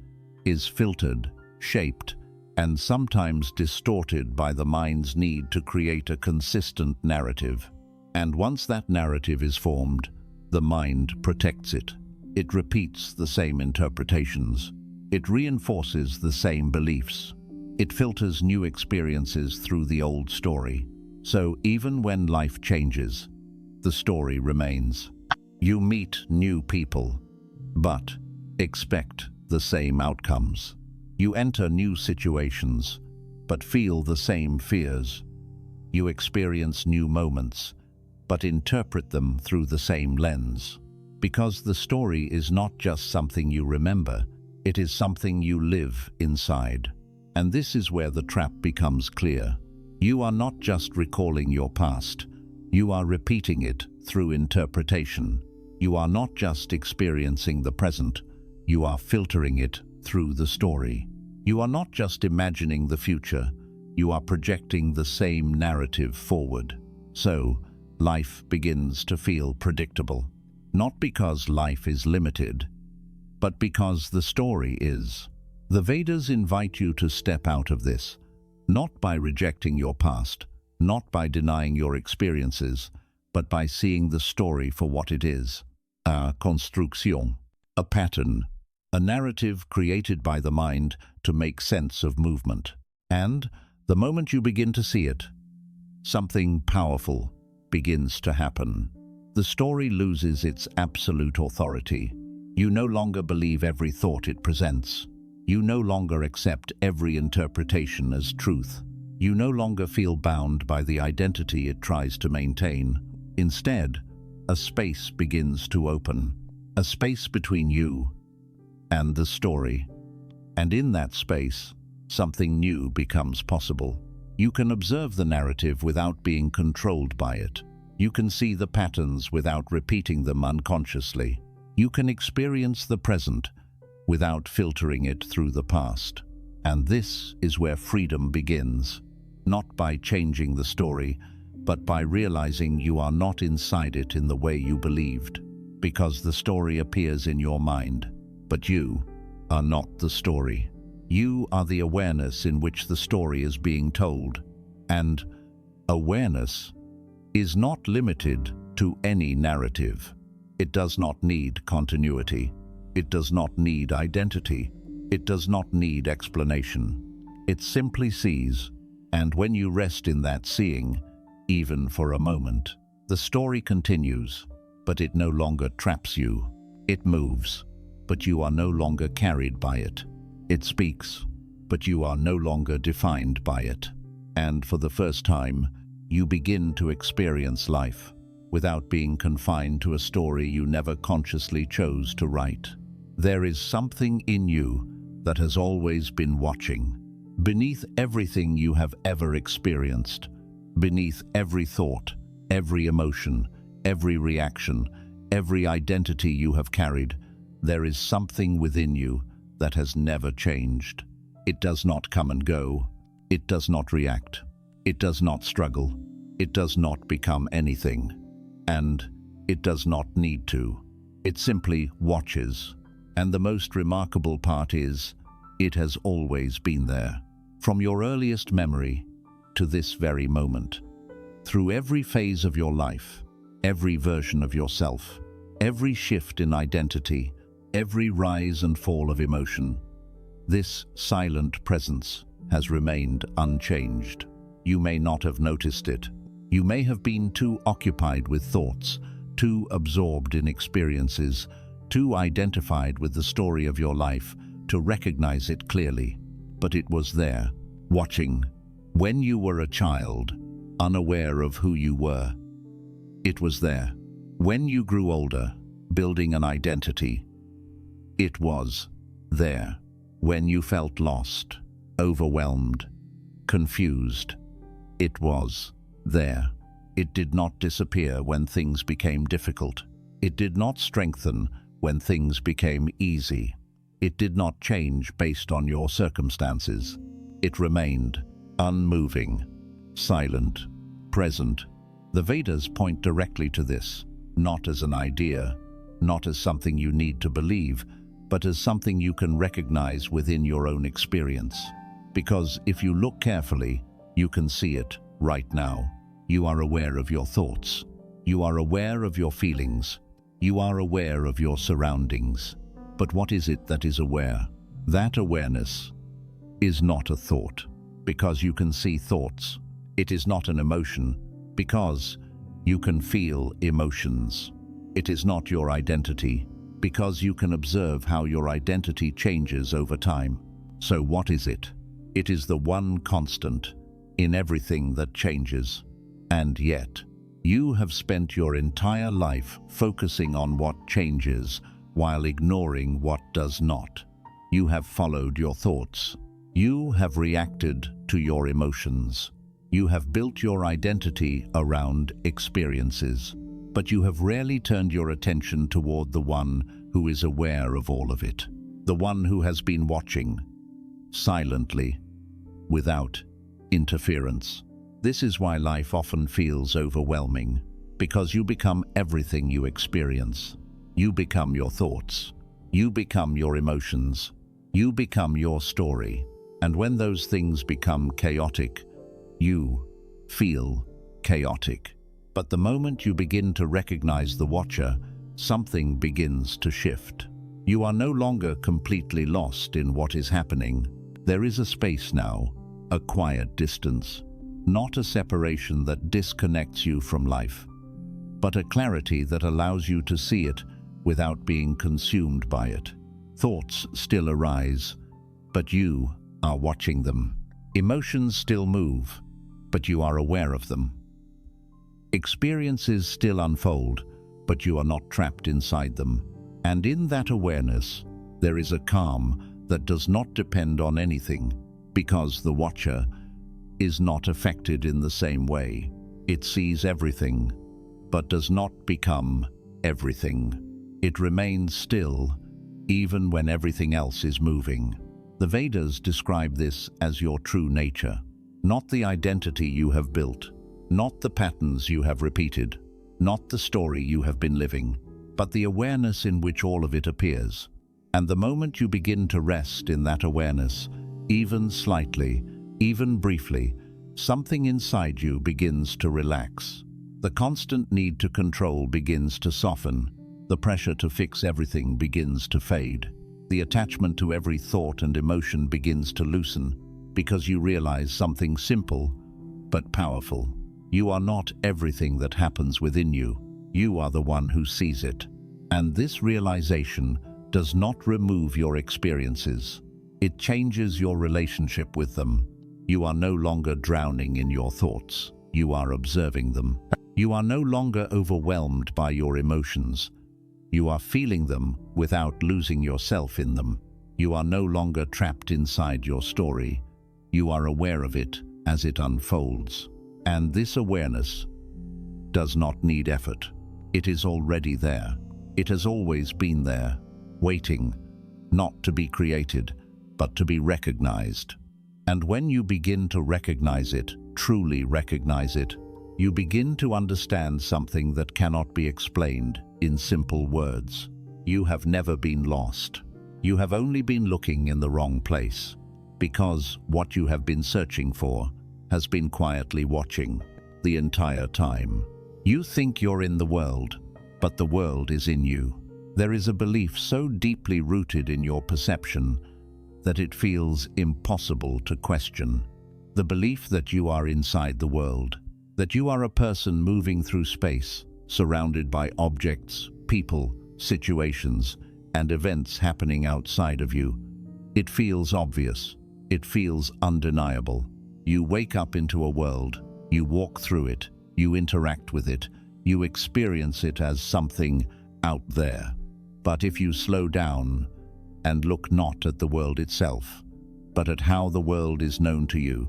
A: is filtered, shaped, and sometimes distorted by the mind's need to create a consistent narrative. And once that narrative is formed, the mind protects it. It repeats the same interpretations. It reinforces the same beliefs. It filters new experiences through the old story. So even when life changes, the story remains. You meet new people, but expect the same outcomes. You enter new situations, but feel the same fears. You experience new moments, but interpret them through the same lens. Because the story is not just something you remember, it is something you live inside. And this is where the trap becomes clear. You are not just recalling your past, you are repeating it through interpretation. You are not just experiencing the present, you are filtering it through the story. You are not just imagining the future, you are projecting the same narrative forward. So, life begins to feel predictable. Not because life is limited, but because the story is. The Vedas invite you to step out of this, not by rejecting your past, not by denying your experiences, but by seeing the story for what it is. A construction, a pattern, a narrative created by the mind to make sense of movement. And the moment you begin to see it, something powerful begins to happen. The story loses its absolute authority. You no longer believe every thought it presents. You no longer accept every interpretation as truth. You no longer feel bound by the identity it tries to maintain. Instead, a space begins to open, a space between you and the story. And in that space, something new becomes possible. You can observe the narrative without being controlled by it. You can see the patterns without repeating them unconsciously. You can experience the present without filtering it through the past. And this is where freedom begins, not by changing the story, but by realizing you are not inside it in the way you believed, because the story appears in your mind, but you are not the story. You are the awareness in which the story is being told. And awareness is not limited to any narrative. It does not need continuity. It does not need identity. It does not need explanation. It simply sees, and when you rest in that seeing, even for a moment, the story continues, but it no longer traps you. It moves, but you are no longer carried by it. It speaks, but you are no longer defined by it. And for the first time, you begin to experience life without being confined to a story you never consciously chose to write. There is something in you that has always been watching. Beneath everything you have ever experienced, beneath every thought, every emotion, every reaction, every identity you have carried, there is something within you that has never changed. It does not come and go. It does not react. It does not struggle. It does not become anything. And it does not need to. It simply watches. And the most remarkable part is, it has always been there. From your earliest memory to this very moment. Through every phase of your life, every version of yourself, every shift in identity, every rise and fall of emotion, this silent presence has remained unchanged. You may not have noticed it. You may have been too occupied with thoughts, too absorbed in experiences, too identified with the story of your life to recognize it clearly. But it was there, watching, when you were a child, unaware of who you were. It was there, when you grew older, building an identity. It was there, when you felt lost, overwhelmed, confused. It was there. It did not disappear when things became difficult. It did not strengthen when things became easy. It did not change based on your circumstances. It remained unmoving, silent, present. The Vedas point directly to this, not as an idea, not as something you need to believe, but as something you can recognize within your own experience. Because if you look carefully, you can see it right now. You are aware of your thoughts. You are aware of your feelings. You are aware of your surroundings. But what is it that is aware? That awareness is not a thought, because you can see thoughts. It is not an emotion, because you can feel emotions. It is not your identity, because you can observe how your identity changes over time. So what is it? It is the one constant in everything that changes. And yet, You have spent your entire life focusing on what changes while ignoring what does not. You have followed your thoughts. You have reacted to your emotions. You have built your identity around experiences, but you have rarely turned your attention toward the one who is aware of all of it, the one who has been watching, silently, without interference. This is why life often feels overwhelming, because you become everything you experience. You become your thoughts. You become your emotions. You become your story. And when those things become chaotic, you feel chaotic. But the moment you begin to recognize the watcher, something begins to shift. You are no longer completely lost in what is happening. There is a space now, a quiet distance, not a separation that disconnects you from life, but a clarity that allows you to see it without being consumed by it. Thoughts still arise, but you are watching them. Emotions still move, but you are aware of them. Experiences still unfold, but you are not trapped inside them. And in that awareness, there is a calm that does not depend on anything, because the watcher is not affected in the same way. It sees everything, but does not become everything. It remains still, even when everything else is moving. The Vedas describe this as your true nature, not the identity you have built, not the patterns you have repeated, not the story you have been living, but the awareness in which all of it appears. And the moment you begin to rest in that awareness, even slightly, even briefly, something inside you begins to relax. The constant need to control begins to soften. The pressure to fix everything begins to fade. The attachment to every thought and emotion begins to loosen, because you realize something simple but powerful. You are not everything that happens within you. You are the one who sees it. And this realization does not remove your experiences. It changes your relationship with them. You are no longer drowning in your thoughts. You are observing them. You are no longer overwhelmed by your emotions. You are feeling them without losing yourself in them. You are no longer trapped inside your story. You are aware of it as it unfolds. And this awareness does not need effort. It is already there. It has always been there, waiting, not to be created, but to be recognized. And when you begin to recognize it, truly recognize it, you begin to understand something that cannot be explained in simple words. You have never been lost. You have only been looking in the wrong place, because what you have been searching for has been quietly watching the entire time. You think you're in the world, but the world is in you. There is a belief so deeply rooted in your perception that it feels impossible to question. The belief that you are inside the world, that you are a person moving through space, surrounded by objects, people, situations, and events happening outside of you. It feels obvious. It feels undeniable. You wake up into a world, you walk through it, you interact with it, you experience it as something out there. But if you slow down and look not at the world itself, but at how the world is known to you,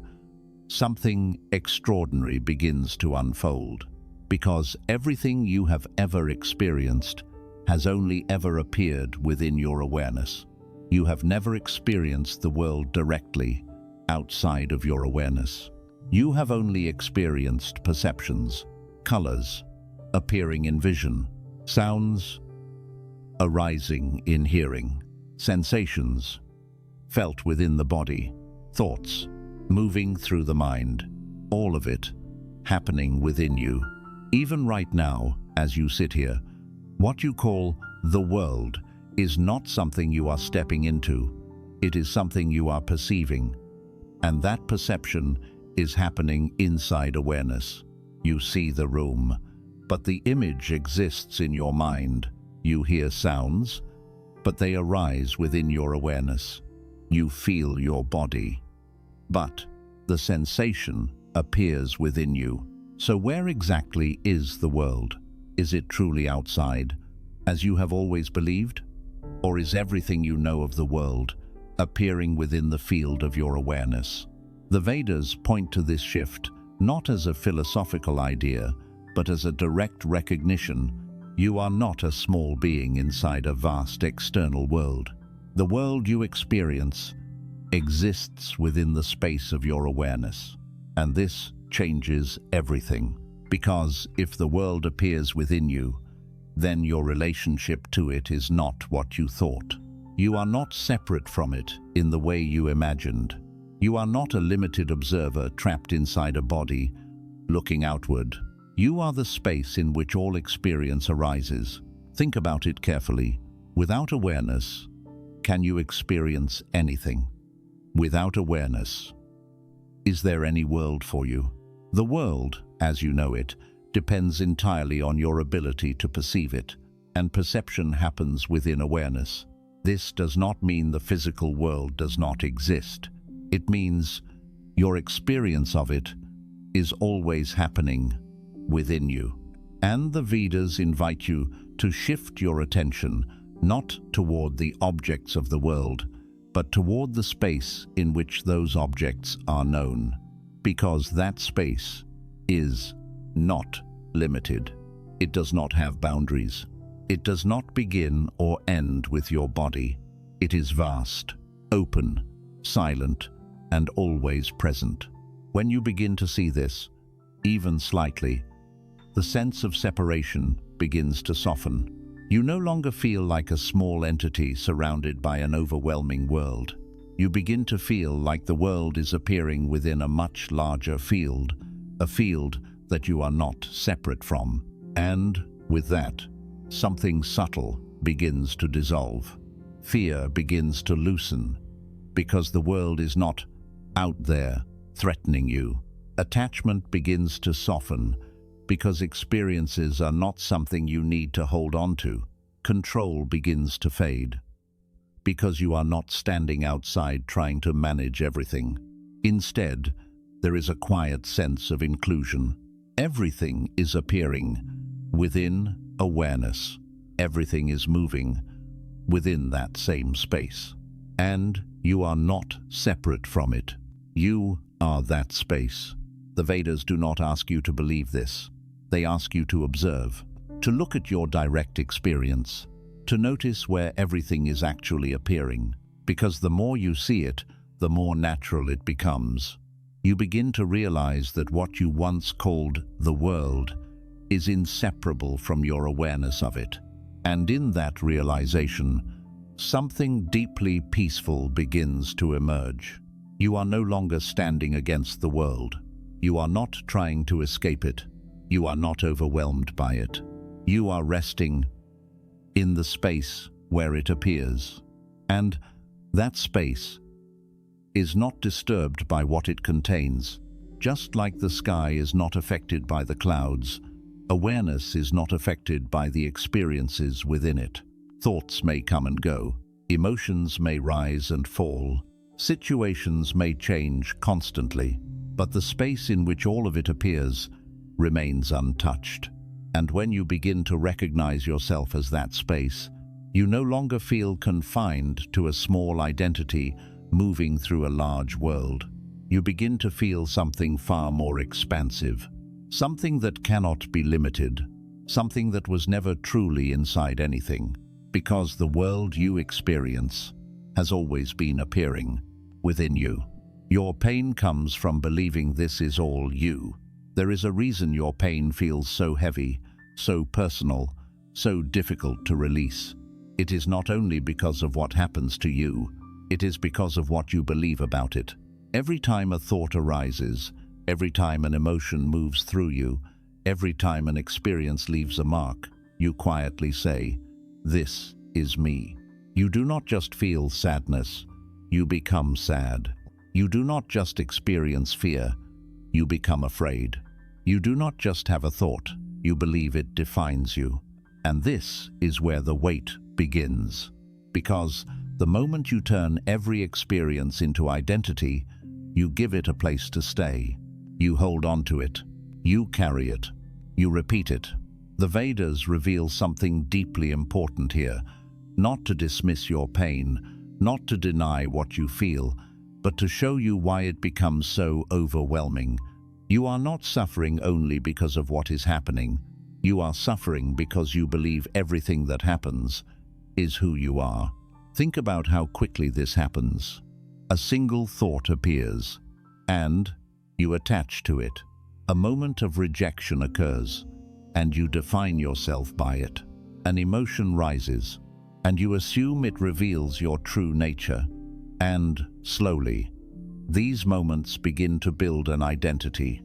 A: something extraordinary begins to unfold. Because everything you have ever experienced has only ever appeared within your awareness. You have never experienced the world directly outside of your awareness. You have only experienced perceptions, colors appearing in vision, sounds arising in hearing, sensations felt within the body, thoughts moving through the mind, all of it happening within you. Even right now, as you sit here, what you call the world is not something you are stepping into. It is something you are perceiving. And that perception is happening inside awareness. You see the room, but the image exists in your mind. You hear sounds, but they arise within your awareness. You feel your body, but the sensation appears within you. So where exactly is the world? Is it truly outside, as you have always believed? Or is everything you know of the world appearing within the field of your awareness? The Vedas point to this shift not as a philosophical idea, but as a direct recognition you are not a small being inside a vast external world. The world you experience exists within the space of your awareness. And this changes everything, because if the world appears within you, then your relationship to it is not what you thought. You are not separate from it in the way you imagined. You are not a limited observer trapped inside a body, looking outward. You are the space in which all experience arises. Think about it carefully. Without awareness, can you experience anything? Without awareness, is there any world for you? The world, as you know it, depends entirely on your ability to perceive it, and perception happens within awareness. This does not mean the physical world does not exist. It means your experience of it is always happening within you. And the Vedas invite you to shift your attention not toward the objects of the world, but toward the space in which those objects are known, because that space is not limited. It does not have boundaries. It does not begin or end with your body. It is vast, open, silent, and always present. When you begin to see this, even slightly, the sense of separation begins to soften. You no longer feel like a small entity surrounded by an overwhelming world. You begin to feel like the world is appearing within a much larger field, a field that you are not separate from. And with that, something subtle begins to dissolve. Fear begins to loosen, because the world is not out there threatening you. Attachment begins to soften, because experiences are not something you need to hold on to. Control begins to fade, because you are not standing outside trying to manage everything. Instead, there is a quiet sense of inclusion. Everything is appearing within awareness. Everything is moving within that same space. And you are not separate from it. You are that space. The Vedas do not ask you to believe this. They ask you to observe, to look at your direct experience, to notice where everything is actually appearing, because the more you see it, the more natural it becomes. You begin to realize that what you once called the world is inseparable from your awareness of it. And in that realization, something deeply peaceful begins to emerge. You are no longer standing against the world. You are not trying to escape it. You are not overwhelmed by it. You are resting in the space where it appears. And that space is not disturbed by what it contains. Just like the sky is not affected by the clouds, awareness is not affected by the experiences within it. Thoughts may come and go. Emotions may rise and fall. Situations may change constantly. But the space in which all of it appears remains untouched. And when you begin to recognize yourself as that space, you no longer feel confined to a small identity moving through a large world. You begin to feel something far more expansive, something that cannot be limited, something that was never truly inside anything, because the world you experience has always been appearing within you. Your pain comes from believing this is all you. There is a reason your pain feels so heavy, so personal, so difficult to release. It is not only because of what happens to you, it is because of what you believe about it. Every time a thought arises, every time an emotion moves through you, every time an experience leaves a mark, you quietly say, "This is me." You do not just feel sadness, you become sad. You do not just experience fear, you become afraid. You do not just have a thought, you believe it defines you. And this is where the weight begins. Because the moment you turn every experience into identity, you give it a place to stay. You hold on to it. You carry it. You repeat it. The Vedas reveal something deeply important here. Not to dismiss your pain, not to deny what you feel, but to show you why it becomes so overwhelming. You are not suffering only because of what is happening. You are suffering because you believe everything that happens is who you are. Think about how quickly this happens. A single thought appears, and you attach to it. A moment of rejection occurs, and you define yourself by it. An emotion rises, and you assume it reveals your true nature. And, slowly, these moments begin to build an identity.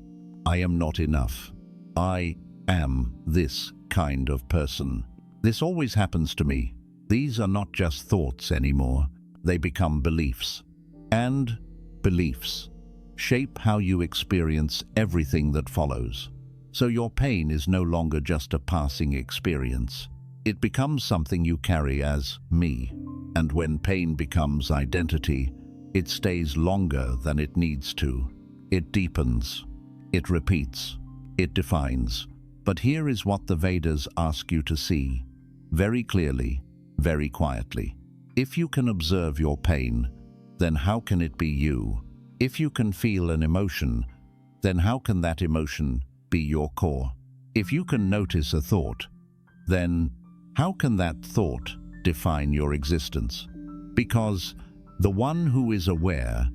A: I am not enough. I am this kind of person. This always happens to me. These are not just thoughts anymore. They become beliefs. And beliefs shape how you experience everything that follows. So your pain is no longer just a passing experience. It becomes something you carry as me. And when pain becomes identity, it stays longer than it needs to. It deepens. It repeats. It defines. But here is what the Vedas ask you to see, very clearly, very quietly. If you can observe your pain, then how can it be you? If you can feel an emotion, then how can that emotion be your core? If you can notice a thought, then how can that thought define your existence? Because the one who is aware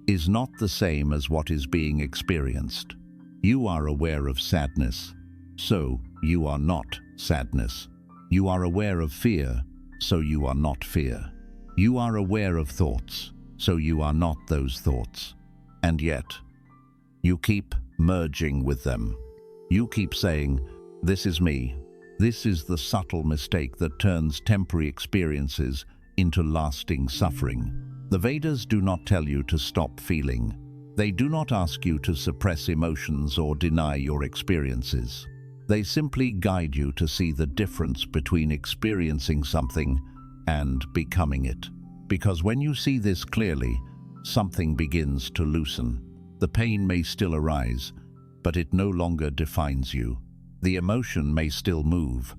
A: is not the same as what is being experienced. You are aware of sadness, so you are not sadness. You are aware of fear, so you are not fear. You are aware of thoughts, so you are not those thoughts. And yet, you keep merging with them. You keep saying, "This is me." This is the subtle mistake that turns temporary experiences into lasting suffering. The Vedas do not tell you to stop feeling. They do not ask you to suppress emotions or deny your experiences. They simply guide you to see the difference between experiencing something and becoming it. Because when you see this clearly, something begins to loosen. The pain may still arise, but it no longer defines you. The emotion may still move,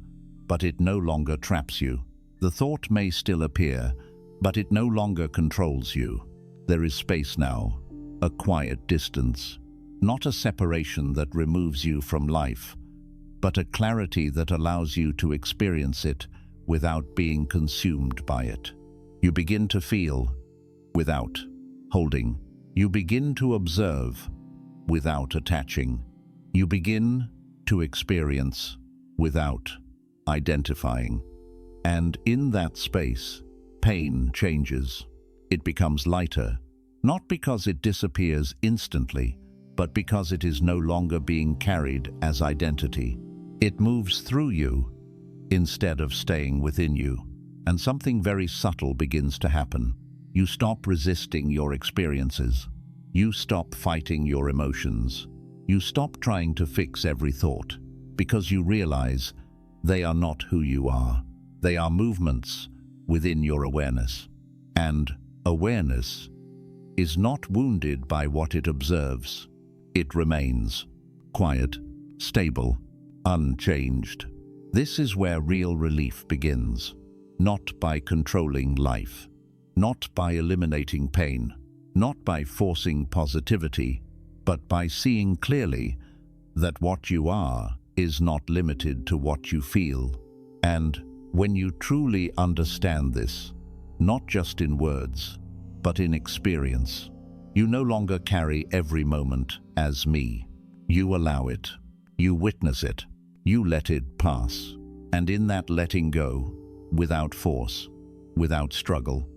A: but it no longer traps you. The thought may still appear, but it no longer controls you. There is space now, a quiet distance, not a separation that removes you from life, but a clarity that allows you to experience it without being consumed by it. You begin to feel without holding. You begin to observe without attaching. You begin to experience without identifying. And in that space, pain changes. It becomes lighter, not because it disappears instantly, but because it is no longer being carried as identity. It moves through you instead of staying within you. And something very subtle begins to happen. You stop resisting your experiences. You stop fighting your emotions. You stop trying to fix every thought, because you realize they are not who you are. They are movements within your awareness. And awareness is not wounded by what it observes. It remains quiet, stable, unchanged. This is where real relief begins. Not by controlling life, not by eliminating pain, not by forcing positivity, but by seeing clearly that what you are is not limited to what you feel. And when you truly understand this, not just in words, but in experience, you no longer carry every moment as me. You allow it, you witness it, you let it pass. And in that letting go, without force, without struggle,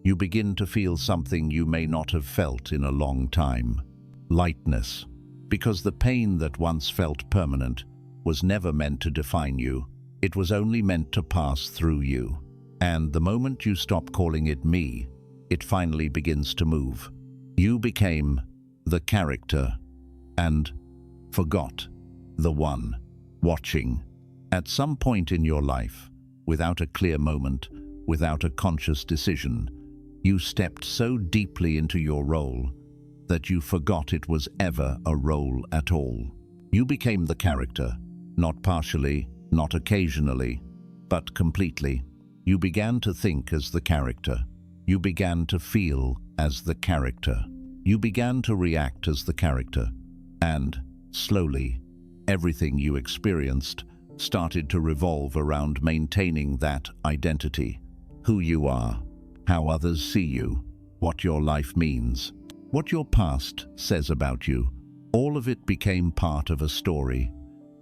A: you begin to feel something you may not have felt in a long time. Lightness. Because the pain that once felt permanent was never meant to define you. It was only meant to pass through you. And the moment you stop calling it me, it finally begins to move. You became the character and forgot the one watching. At some point in your life, without a clear moment, without a conscious decision, you stepped so deeply into your role that you forgot it was ever a role at all. You became the character, not partially, not occasionally, but completely. You began to think as the character. You began to feel as the character. You began to react as the character. And, slowly, everything you experienced started to revolve around maintaining that identity. Who you are, how others see you, what your life means, what your past says about you. All of it became part of a story,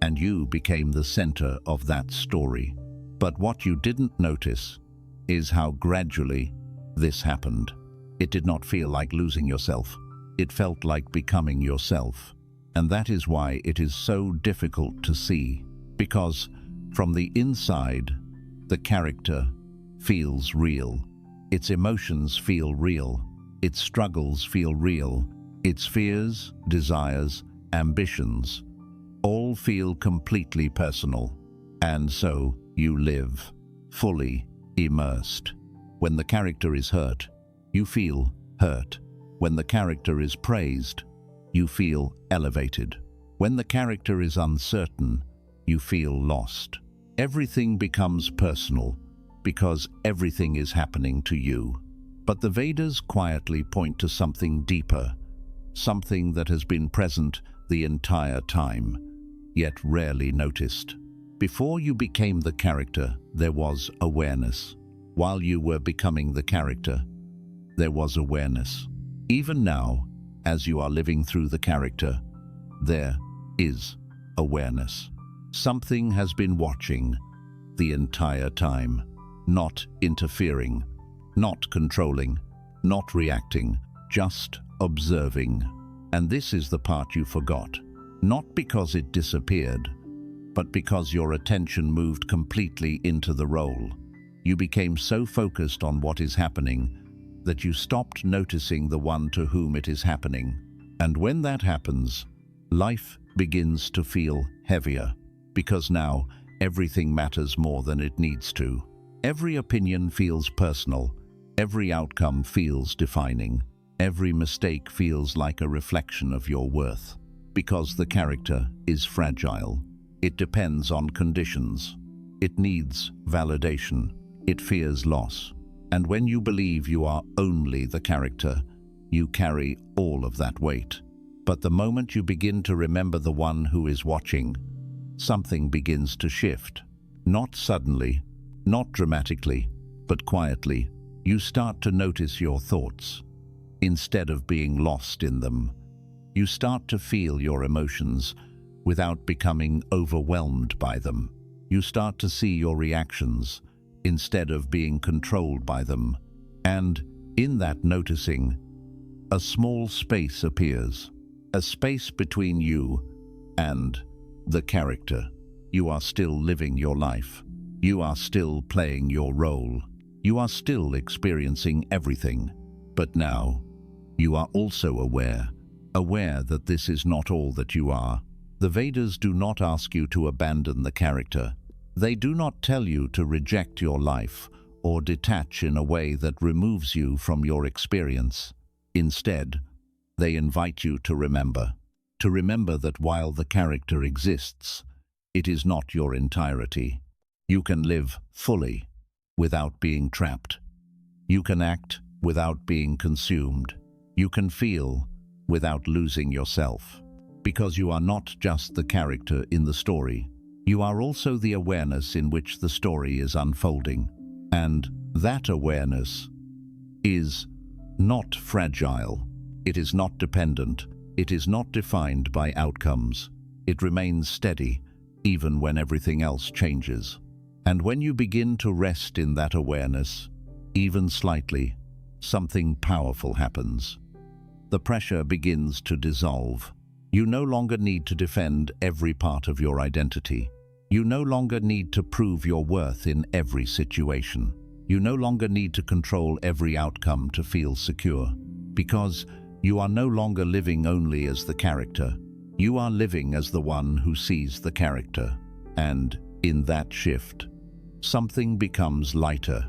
A: and you became the center of that story. But what you didn't notice is how gradually this happened. It did not feel like losing yourself. It felt like becoming yourself. And that is why it is so difficult to see, because from the inside, the character feels real. Its emotions feel real. Its struggles feel real. Its fears, desires, ambitions all feel completely personal. And so you live, fully immersed. When the character is hurt, you feel hurt. When the character is praised, you feel elevated. When the character is uncertain, you feel lost. Everything becomes personal because everything is happening to you. But the Vedas quietly point to something deeper, something that has been present the entire time, yet rarely noticed. Before you became the character, there was awareness. While you were becoming the character, there was awareness. Even now, as you are living through the character, there is awareness. Something has been watching the entire time, not interfering, not controlling, not reacting, just observing. And this is the part you forgot, not because it disappeared, but because your attention moved completely into the role. You became so focused on what is happening that you stopped noticing the one to whom it is happening. And when that happens, life begins to feel heavier, because now everything matters more than it needs to. Every opinion feels personal. Every outcome feels defining. Every mistake feels like a reflection of your worth. Because the character is fragile. It depends on conditions. It needs validation. It fears loss. And when you believe you are only the character, you carry all of that weight. But the moment you begin to remember the one who is watching, something begins to shift. Not suddenly, not dramatically, but quietly. You start to notice your thoughts. Instead of being lost in them, you start to feel your emotions without becoming overwhelmed by them. You start to see your reactions instead of being controlled by them. And in that noticing, a small space appears, a space between you and the character. You are still living your life. You are still playing your role. You are still experiencing everything. But now, you are also aware that this is not all that you are. The Vedas do not ask you to abandon the character. They do not tell you to reject your life or detach in a way that removes you from your experience. Instead, they invite you to remember that while the character exists, it is not your entirety. You can live fully without being trapped. You can act without being consumed. You can feel without losing yourself. Because you are not just the character in the story, you are also the awareness in which the story is unfolding. And that awareness is not fragile. It is not dependent. It is not defined by outcomes. It remains steady, even when everything else changes. And when you begin to rest in that awareness, even slightly, something powerful happens. The pressure begins to dissolve. You no longer need to defend every part of your identity. You no longer need to prove your worth in every situation. You no longer need to control every outcome to feel secure. Because you are no longer living only as the character. You are living as the one who sees the character. And in that shift, something becomes lighter.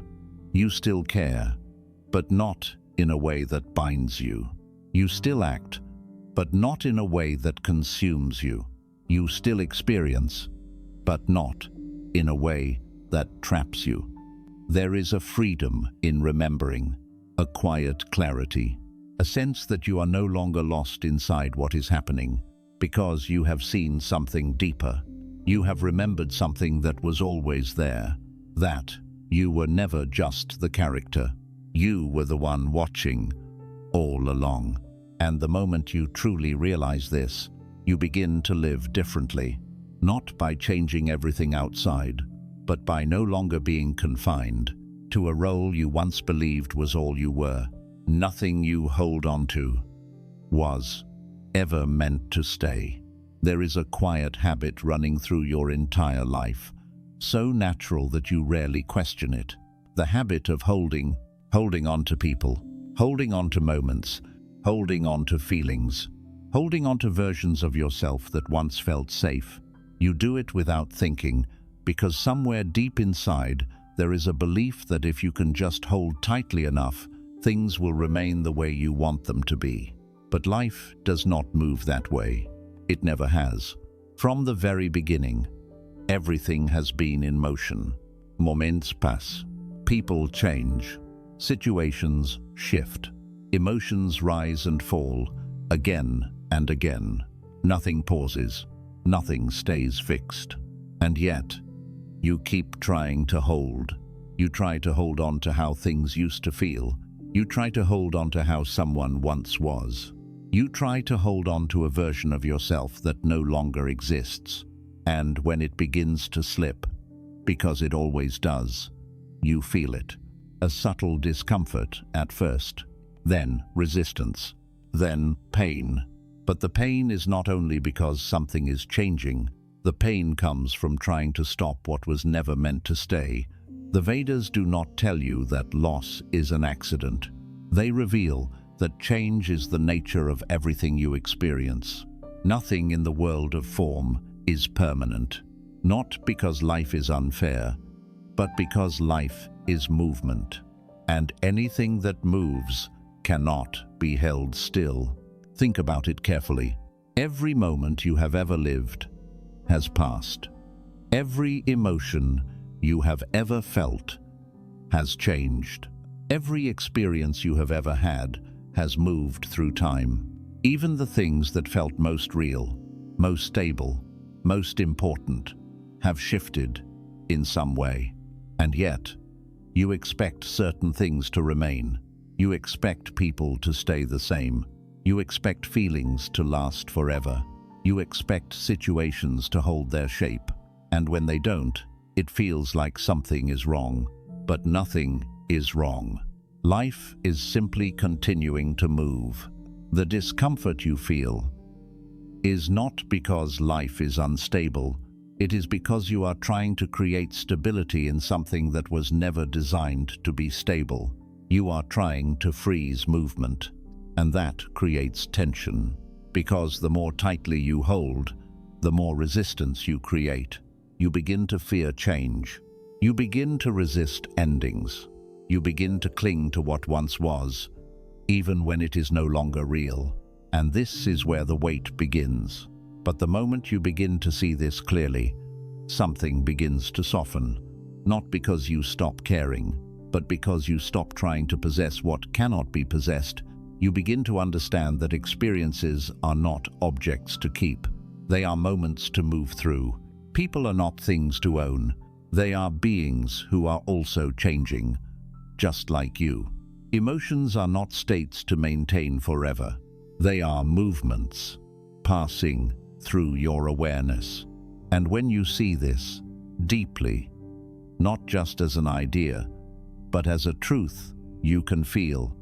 A: You still care, but not in a way that binds you. You still act, but not in a way that consumes you. You still experience, but not in a way that traps you. There is a freedom in remembering, a quiet clarity, a sense that you are no longer lost inside what is happening, because you have seen something deeper. You have remembered something that was always there, that you were never just the character. You were the one watching all along. And the moment you truly realize this, you begin to live differently, not by changing everything outside, but by no longer being confined to a role you once believed was all you were. Nothing you hold on to was ever meant to stay. There is a quiet habit running through your entire life, so natural that you rarely question it. The habit of holding on to people, holding on to moments, holding on to feelings, holding on to versions of yourself that once felt safe. You do it without thinking, because somewhere deep inside there is a belief that if you can just hold tightly enough, things will remain the way you want them to be. But life does not move that way. It never has. From the very beginning, everything has been in motion. Moments pass. People change. Situations shift. Emotions rise and fall, again and again. Nothing pauses. Nothing stays fixed. And yet, you keep trying to hold. You try to hold on to how things used to feel. You try to hold on to how someone once was. You try to hold on to a version of yourself that no longer exists. And when it begins to slip, because it always does, you feel it. A subtle discomfort at first, then resistance, then pain. But the pain is not only because something is changing. The pain comes from trying to stop what was never meant to stay. The Vedas do not tell you that loss is an accident. They reveal that change is the nature of everything you experience. Nothing in the world of form is permanent, not because life is unfair, but because life is movement, and anything that moves cannot be held still. Think about it carefully. Every moment you have ever lived has passed. Every emotion you have ever felt has changed. Every experience you have ever had has moved through time. Even the things that felt most real, most stable, most important, have shifted in some way. And yet, you expect certain things to remain. You expect people to stay the same. You expect feelings to last forever. You expect situations to hold their shape. And when they don't, it feels like something is wrong. But nothing is wrong. Life is simply continuing to move. The discomfort you feel is not because life is unstable. It is because you are trying to create stability in something that was never designed to be stable. You are trying to freeze movement, and that creates tension, because the more tightly you hold, the more resistance you create. You begin to fear change. You begin to resist endings. You begin to cling to what once was, even when it is no longer real. And this is where the weight begins. But the moment you begin to see this clearly, something begins to soften. Not because you stop caring, but because you stop trying to possess what cannot be possessed. You begin to understand that experiences are not objects to keep. They are moments to move through. People are not things to own. They are beings who are also changing, just like you. Emotions are not states to maintain forever. They are movements, passing through your awareness. And when you see this deeply, not just as an idea, but as a truth you can feel,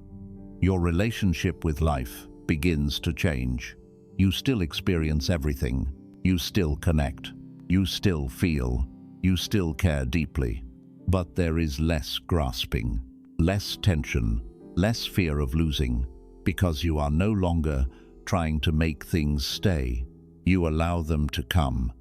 A: your relationship with life begins to change. You still experience everything. You still connect. You still feel. You still care deeply. But there is less grasping, less tension, less fear of losing, because you are no longer trying to make things stay. You allow them to come,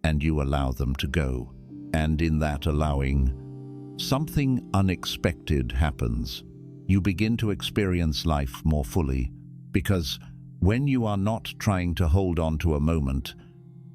A: and you allow them to go. And in that allowing, something unexpected happens. You begin to experience life more fully, because when you are not trying to hold on to a moment,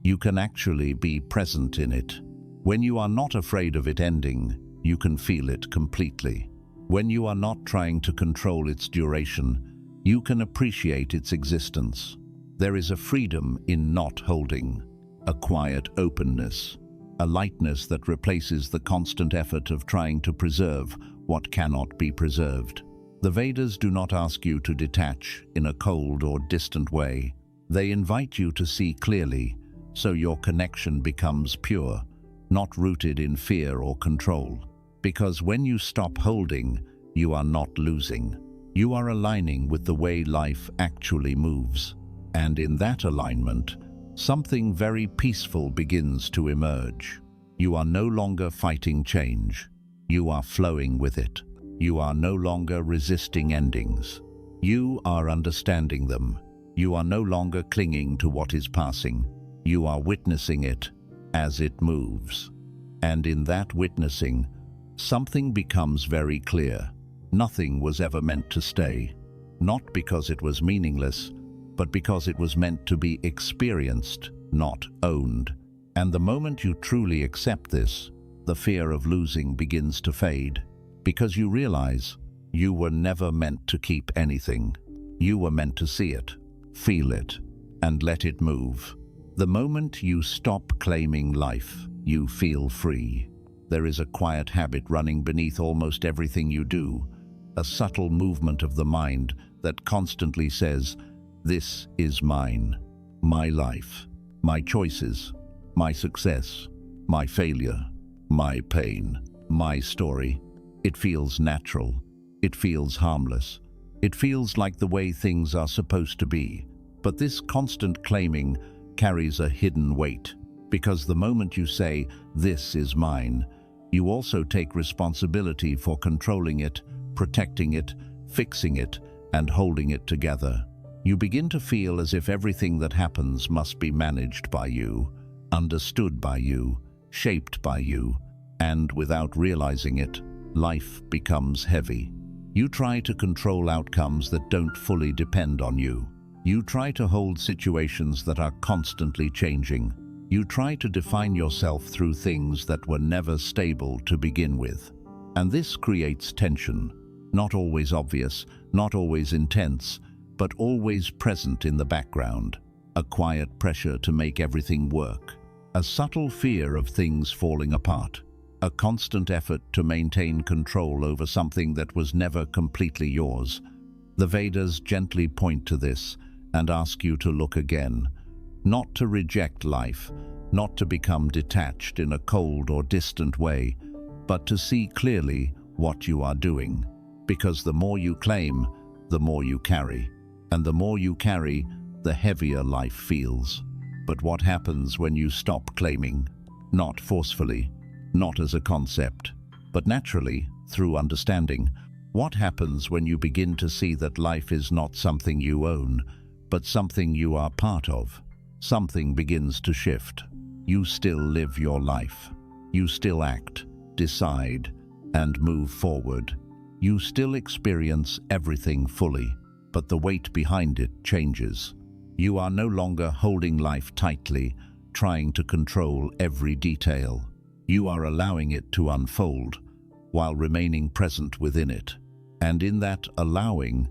A: You can actually be present in it. When you are not afraid of it ending, you can feel it completely. When you are not trying to control its duration, you can appreciate its existence. There is a freedom in not holding, a quiet openness, a lightness that replaces the constant effort of trying to preserve what cannot be preserved. The Vedas do not ask you to detach in a cold or distant way. They invite you to see clearly, so your connection becomes pure, not rooted in fear or control. Because when you stop holding, you are not losing. You are aligning with the way life actually moves. And in that alignment, something very peaceful begins to emerge. You are no longer fighting change. You are flowing with it. You are no longer resisting endings. You are understanding them. You are no longer clinging to what is passing. You are witnessing it as it moves. And in that witnessing, something becomes very clear. Nothing was ever meant to stay, not because it was meaningless, but because it was meant to be experienced, not owned. And the moment you truly accept this, the fear of losing begins to fade, because you realize you were never meant to keep anything. You were meant to see it, feel it, and let it move. The moment you stop claiming life, you feel free. There is a quiet habit running beneath almost everything you do, a subtle movement of the mind that constantly says, "This is mine, my life, my choices, my success, my failure, my pain, my story." It feels natural. It feels harmless. It feels like the way things are supposed to be. But this constant claiming carries a hidden weight, because the moment you say, "This is mine," you also take responsibility for controlling it, protecting it, fixing it, and holding it together. You begin to feel as if everything that happens must be managed by you, understood by you, shaped by you, and without realizing it, life becomes heavy. You try to control outcomes that don't fully depend on you. You try to hold situations that are constantly changing. You try to define yourself through things that were never stable to begin with. And this creates tension, not always obvious, not always intense, but always present in the background. A quiet pressure to make everything work. A subtle fear of things falling apart. A constant effort to maintain control over something that was never completely yours. The Vedas gently point to this and ask you to look again. Not to reject life, not to become detached in a cold or distant way, but to see clearly what you are doing. Because the more you claim, the more you carry. And the more you carry, the heavier life feels. But what happens when you stop claiming? Not forcefully, not as a concept, but naturally, through understanding. What happens when you begin to see that life is not something you own, but something you are part of? Something begins to shift. You still live your life. You still act, decide, and move forward. You still experience everything fully, but the weight behind it changes. You are no longer holding life tightly, trying to control every detail. You are allowing it to unfold, while remaining present within it. And in that allowing,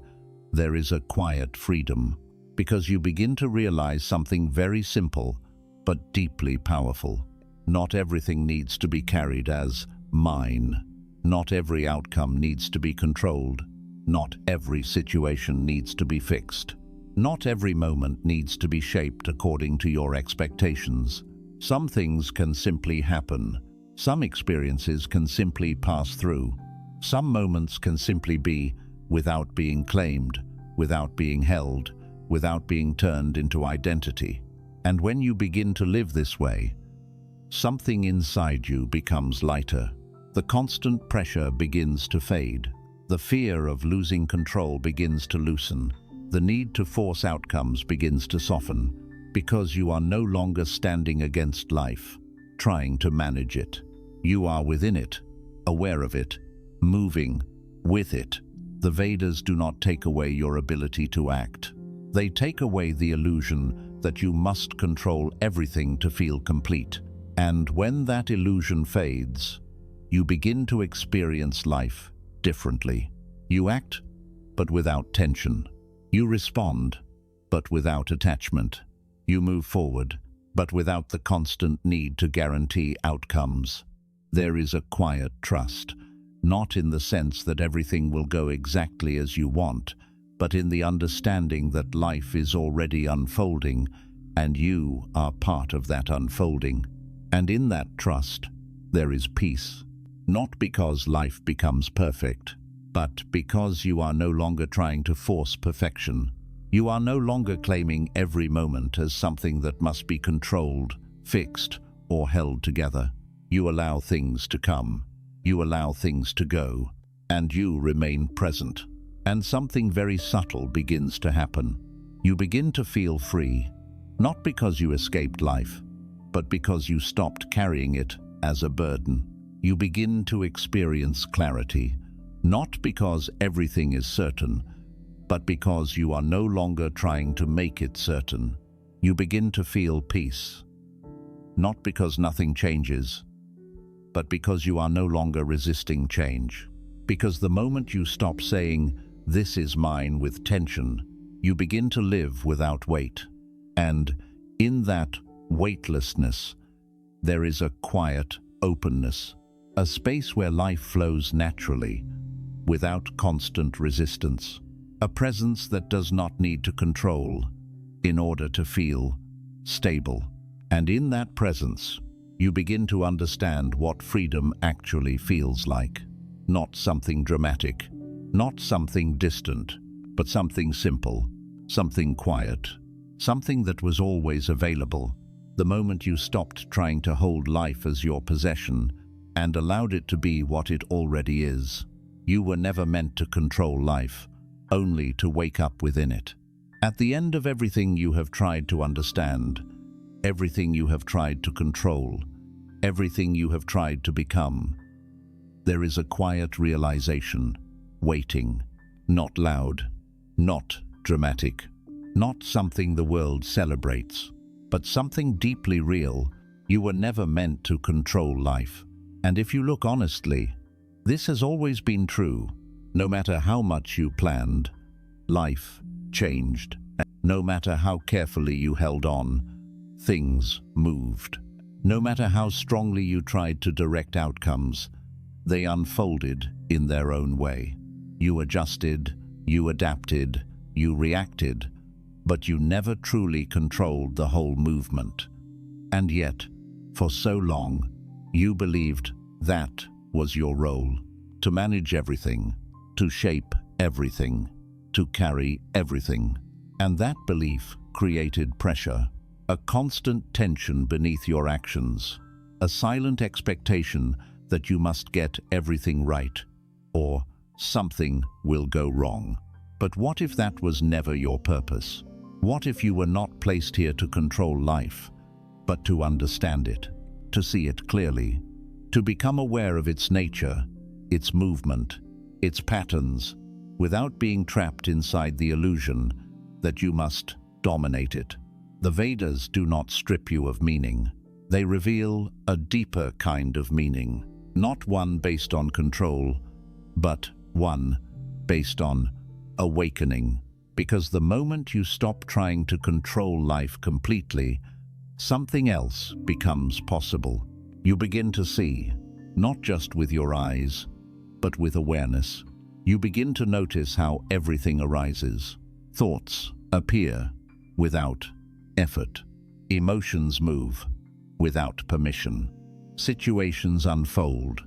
A: there is a quiet freedom, because you begin to realize something very simple, but deeply powerful. Not everything needs to be carried as mine. Not every outcome needs to be controlled. Not every situation needs to be fixed. Not every moment needs to be shaped according to your expectations. Some things can simply happen. Some experiences can simply pass through. Some moments can simply be without being claimed, without being held, without being turned into identity. And when you begin to live this way, something inside you becomes lighter. The constant pressure begins to fade. The fear of losing control begins to loosen. The need to force outcomes begins to soften, because you are no longer standing against life, trying to manage it. You are within it, aware of it, moving with it. The Vedas do not take away your ability to act. They take away the illusion that you must control everything to feel complete. And when that illusion fades, you begin to experience life differently. You act, but without tension. You respond, but without attachment. You move forward, but without the constant need to guarantee outcomes. There is a quiet trust, not in the sense that everything will go exactly as you want, but in the understanding that life is already unfolding, and you are part of that unfolding. And in that trust, there is peace. Not because life becomes perfect, but because you are no longer trying to force perfection. You are no longer claiming every moment as something that must be controlled, fixed, or held together. You allow things to come. You allow things to go, and you remain present. And something very subtle begins to happen. You begin to feel free, not because you escaped life, but because you stopped carrying it as a burden. You begin to experience clarity, not because everything is certain, but because you are no longer trying to make it certain. You begin to feel peace, not because nothing changes, but because you are no longer resisting change. Because the moment you stop saying, "This is mine," with tension, you begin to live without weight. And in that weightlessness, there is a quiet openness, a space where life flows naturally, without constant resistance, a presence that does not need to control in order to feel stable. And in that presence, you begin to understand what freedom actually feels like. Not something dramatic, not something distant, but something simple, something quiet, something that was always available. The moment you stopped trying to hold life as your possession and allowed it to be what it already is. You were never meant to control life, only to wake up within it. At the end of everything you have tried to understand, everything you have tried to control, everything you have tried to become, there is a quiet realization, waiting, not loud, not dramatic, not something the world celebrates, but something deeply real. You were never meant to control life. And if you look honestly, this has always been true. No matter how much you planned, life changed. No matter how carefully you held on, things moved. No matter how strongly you tried to direct outcomes, they unfolded in their own way. You adjusted, you adapted, you reacted, but you never truly controlled the whole movement. And yet, for so long, you believed that was your role, to manage everything, to shape everything, to carry everything. And that belief created pressure, a constant tension beneath your actions, a silent expectation that you must get everything right, or something will go wrong. But what if that was never your purpose? What if you were not placed here to control life, but to understand it, to see it clearly, to become aware of its nature, its movement, its patterns, without being trapped inside the illusion that you must dominate it? The Vedas do not strip you of meaning. They reveal a deeper kind of meaning, not one based on control, but one based on awakening. Because the moment you stop trying to control life completely, something else becomes possible. You begin to see, not just with your eyes, but with awareness. You begin to notice how everything arises. Thoughts appear without effort. Emotions move without permission. Situations unfold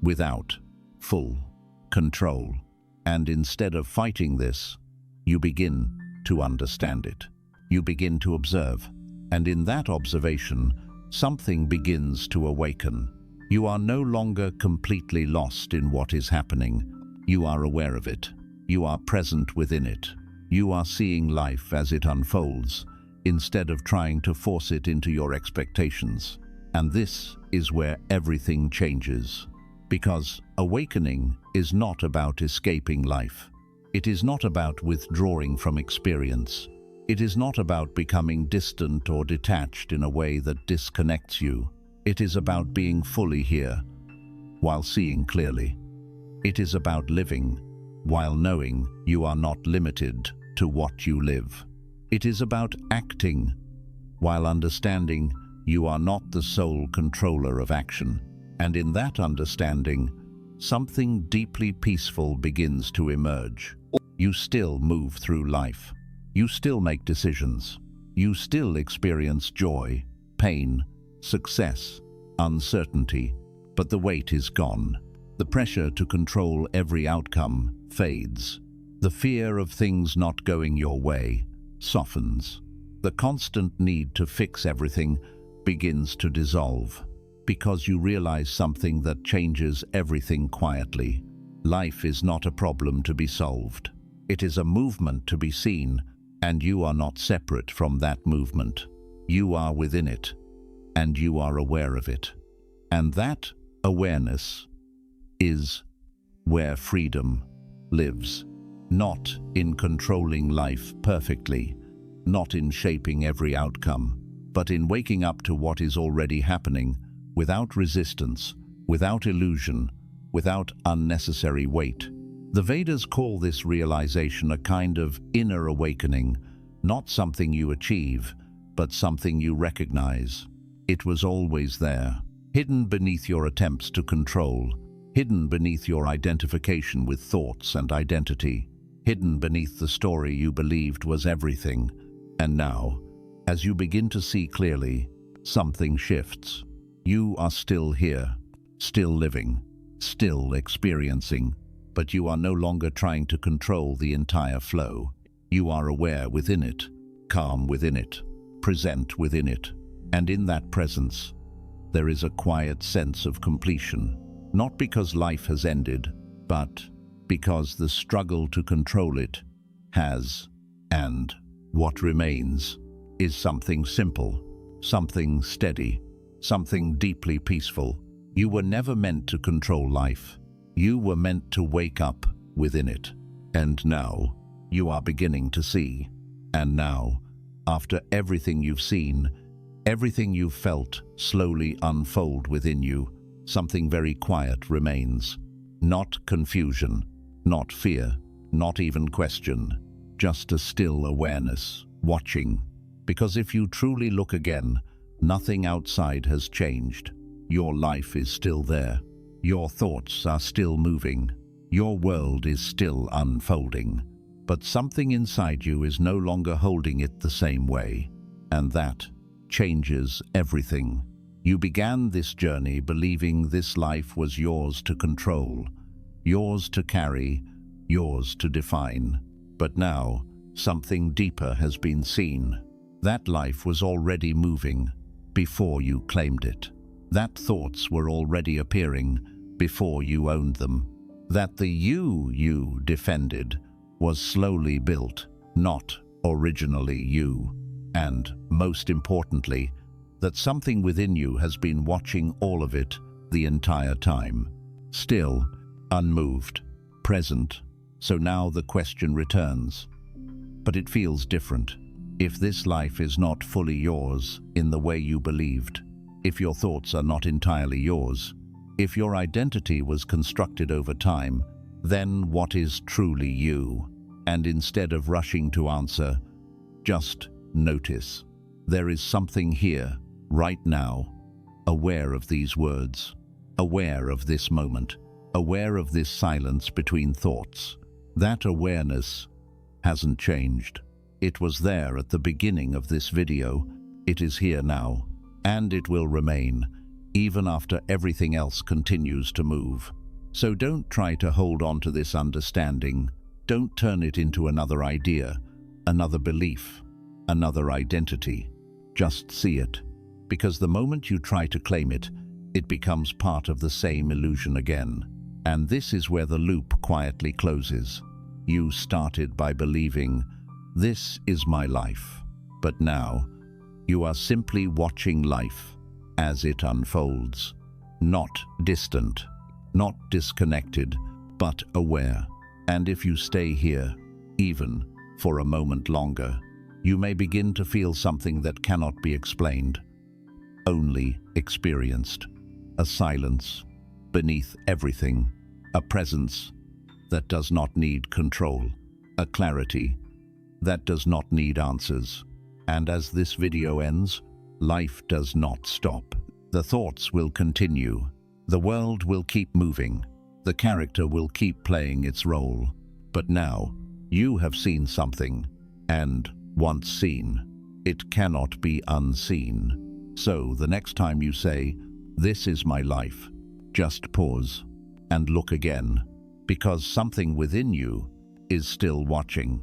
A: without full control. And instead of fighting this, you begin to understand it. You begin to observe. And in that observation, something begins to awaken. You are no longer completely lost in what is happening. You are aware of it. You are present within it. You are seeing life as it unfolds, instead of trying to force it into your expectations. And this is where everything changes. Because awakening is not about escaping life. It is not about withdrawing from experience. It is not about becoming distant or detached in a way that disconnects you. It is about being fully here, while seeing clearly. It is about living, while knowing you are not limited to what you live. It is about acting, while understanding you are not the sole controller of action. And in that understanding, something deeply peaceful begins to emerge. You still move through life. You still make decisions. You still experience joy, pain, success, uncertainty, but the weight is gone. The pressure to control every outcome fades. The fear of things not going your way softens. The constant need to fix everything begins to dissolve, because you realize something that changes everything quietly. Life is not a problem to be solved. It is a movement to be seen, and you are not separate from that movement. You are within it, and you are aware of it. And that awareness is where freedom lives. Not in controlling life perfectly, not in shaping every outcome, but in waking up to what is already happening, without resistance, without illusion, without unnecessary weight. The Vedas call this realization a kind of inner awakening, not something you achieve, but something you recognize. It was always there, hidden beneath your attempts to control, hidden beneath your identification with thoughts and identity, hidden beneath the story you believed was everything. And now, as you begin to see clearly, something shifts. You are still here, still living, still experiencing, but you are no longer trying to control the entire flow. You are aware within it, calm within it, present within it. And in that presence, there is a quiet sense of completion, not because life has ended, but because the struggle to control it has. And what remains is something simple, something steady, something deeply peaceful. You were never meant to control life. You were meant to wake up within it. And now, you are beginning to see. And now, after everything you've seen, everything you've felt slowly unfold within you, something very quiet remains. Not confusion, not fear, not even question, just a still awareness, watching. Because if you truly look again, nothing outside has changed. Your life is still there. Your thoughts are still moving. Your world is still unfolding. But something inside you is no longer holding it the same way. And that changes everything. You began this journey believing this life was yours to control, yours to carry, yours to define. But now, something deeper has been seen. That life was already moving before you claimed it. That thoughts were already appearing before you owned them. That the you defended was slowly built, not originally you. And, most importantly, that something within you has been watching all of it the entire time. Still, unmoved, present. So now the question returns. But it feels different. If this life is not fully yours in the way you believed, if your thoughts are not entirely yours, if your identity was constructed over time, then what is truly you? And instead of rushing to answer, just notice. There is something here, right now, aware of these words, aware of this moment, aware of this silence between thoughts. That awareness hasn't changed. It was there at the beginning of this video. It is here now, and it will remain, even after everything else continues to move. So don't try to hold on to this understanding. Don't turn it into another idea, another belief, another identity. Just see it, because the moment you try to claim it, it becomes part of the same illusion again. And this is where the loop quietly closes. You started by believing, this is my life. But now, you are simply watching life as it unfolds. Not distant, not disconnected, but aware. And if you stay here, even for a moment longer, you may begin to feel something that cannot be explained, only experienced. A silence beneath everything, a presence that does not need control, a clarity that does not need answers. And as this video ends, life does not stop. The thoughts will continue. The world will keep moving. The character will keep playing its role. But now, you have seen something, and once seen, it cannot be unseen. So the next time you say, "This is my life," just pause and look again, because something within you is still watching.